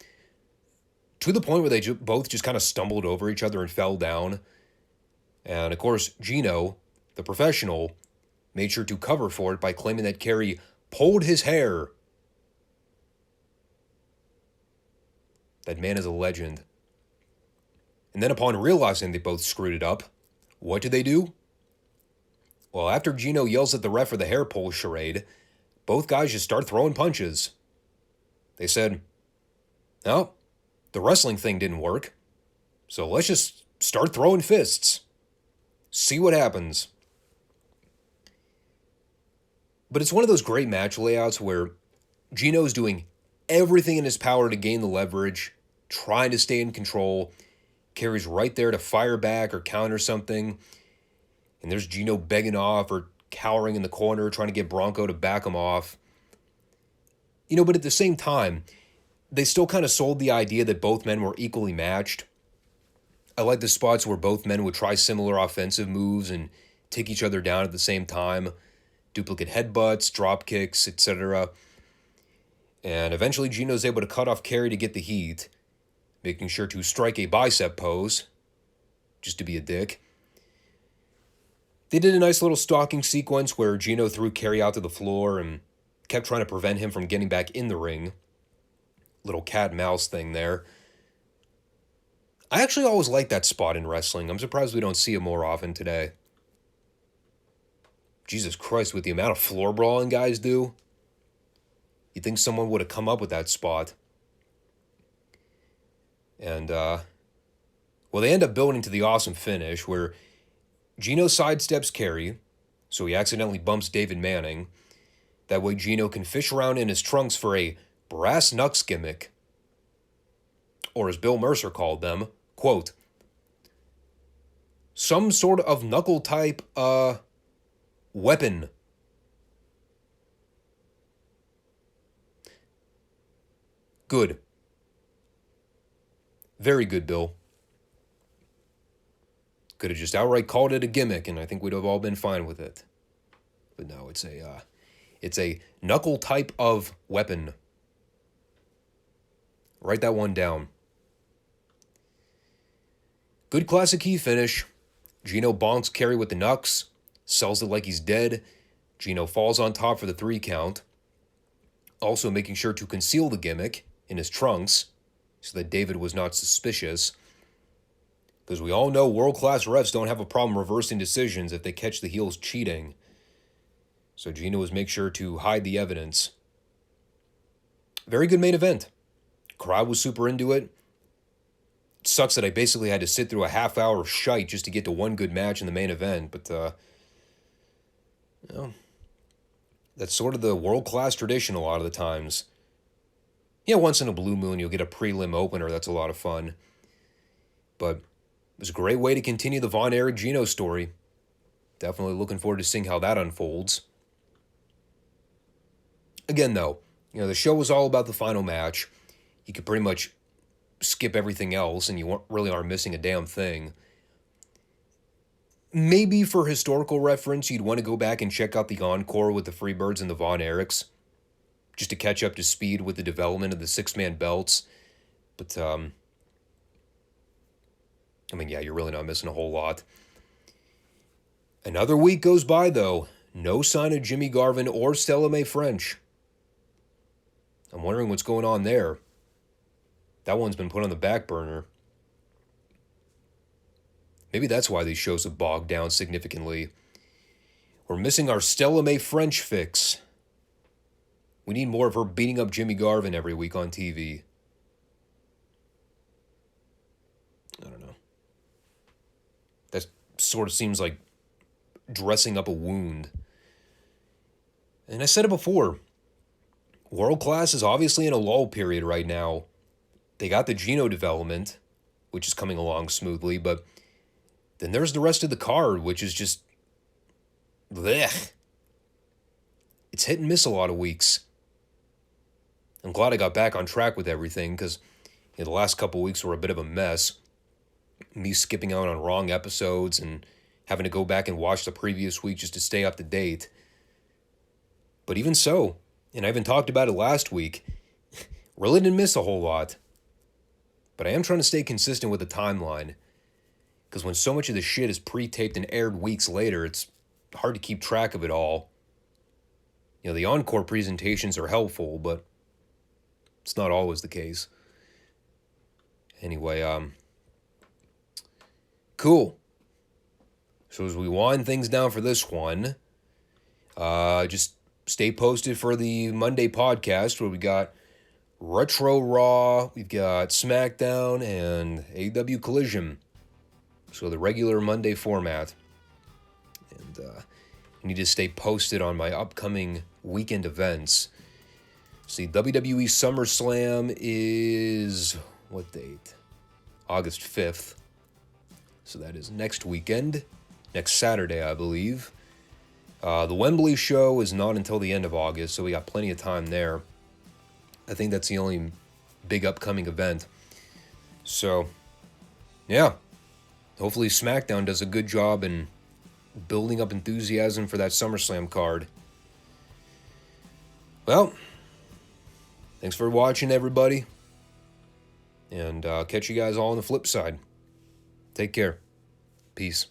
to the point where they both just kind of stumbled over each other and fell down. And of course, Gino, the professional, made sure to cover for it by claiming that Kerry pulled his hair. That man is a legend. And then upon realizing they both screwed it up, what do? Well, after Gino yells at the ref for the hair pull charade, both guys just start throwing punches. They said, no, the wrestling thing didn't work, so let's just start throwing fists. See what happens. But it's one of those great match layouts where Gino's doing everything in his power to gain the leverage, trying to stay in control. Kerry's right there to fire back or counter something. And there's Gino begging off or cowering in the corner, trying to get Bronco to back him off. But at the same time, they still kind of sold the idea that both men were equally matched. I like the spots where both men would try similar offensive moves and take each other down at the same time. Duplicate headbutts, drop kicks, etc. And eventually Gino's able to cut off Kerry to get the heat, making sure to strike a bicep pose, just to be a dick. They did a nice little stalking sequence where Gino threw Kerry out to the floor and kept trying to prevent him from getting back in the ring. Little cat and mouse thing there. I actually always liked that spot in wrestling. I'm surprised we don't see it more often today. Jesus Christ, with the amount of floor brawling guys do, you'd think someone would have come up with that spot. And, they end up building to the awesome finish where Gino sidesteps Kerry, so he accidentally bumps David Manning. That way Gino can fish around in his trunks for a brass knucks gimmick. Or as Bill Mercer called them, quote, some sort of knuckle type, weapon. Good. Very good, Bill. Could have just outright called it a gimmick, and I think we'd have all been fine with it. But no, it's a knuckle type of weapon. Write that one down. Good classic key finish. Gino bonks Kerry with the knucks, sells it like he's dead. Gino falls on top for the 3 count. Also making sure to conceal the gimmick in his trunks so that David was not suspicious. Because we all know world-class refs don't have a problem reversing decisions if they catch the heels cheating. So Gino was make sure to hide the evidence. Very good main event. Crowd was super into it. It sucks that I basically had to sit through a half hour of shite just to get to one good match in the main event, but that's sort of the world-class tradition a lot of the times. Once in a blue moon you'll get a prelim opener, that's a lot of fun. But it was a great way to continue the Von Erich Gino story. Definitely looking forward to seeing how that unfolds. Again, though, the show was all about the final match. You could pretty much skip everything else, and you really aren't missing a damn thing. Maybe for historical reference, you'd want to go back and check out the encore with the Freebirds and the Von Erichs, just to catch up to speed with the development of the 6-man belts. But, you're really not missing a whole lot. Another week goes by, though. No sign of Jimmy Garvin or Stella Mae French. I'm wondering what's going on there. That one's been put on the back burner. Maybe that's why these shows have bogged down significantly. We're missing our Stella Mae French fix. We need more of her beating up Jimmy Garvin every week on TV. I don't know. That sort of seems like dressing up a wound. And I said it before. World Class is obviously in a lull period right now. they got the Geno development, which is coming along smoothly, but then there's the rest of the card, which is just blech. It's hit and miss a lot of weeks. I'm glad I got back on track with everything because the last couple of weeks were a bit of a mess. Me skipping out on wrong episodes and having to go back and watch the previous week just to stay up to date. But even so, and I even talked about it last week, really didn't miss a whole lot. But I am trying to stay consistent with the timeline. Because when so much of the shit is pre-taped and aired weeks later, it's hard to keep track of it all. The encore presentations are helpful, but it's not always the case. Anyway, cool. So as we wind things down for this one, just stay posted for the Monday podcast where we got Retro Raw, we've got SmackDown, and AEW Collision. So the regular Monday format. And you need to stay posted on my upcoming weekend events. See, WWE SummerSlam is, what date? August 5th. So that is next weekend. Next Saturday, I believe. The Wembley show is not until the end of August, so we got plenty of time there. I think that's the only big upcoming event. So, yeah. Hopefully SmackDown does a good job in building up enthusiasm for that SummerSlam card. Well, thanks for watching, everybody. And catch you guys all on the flip side. Take care. Peace.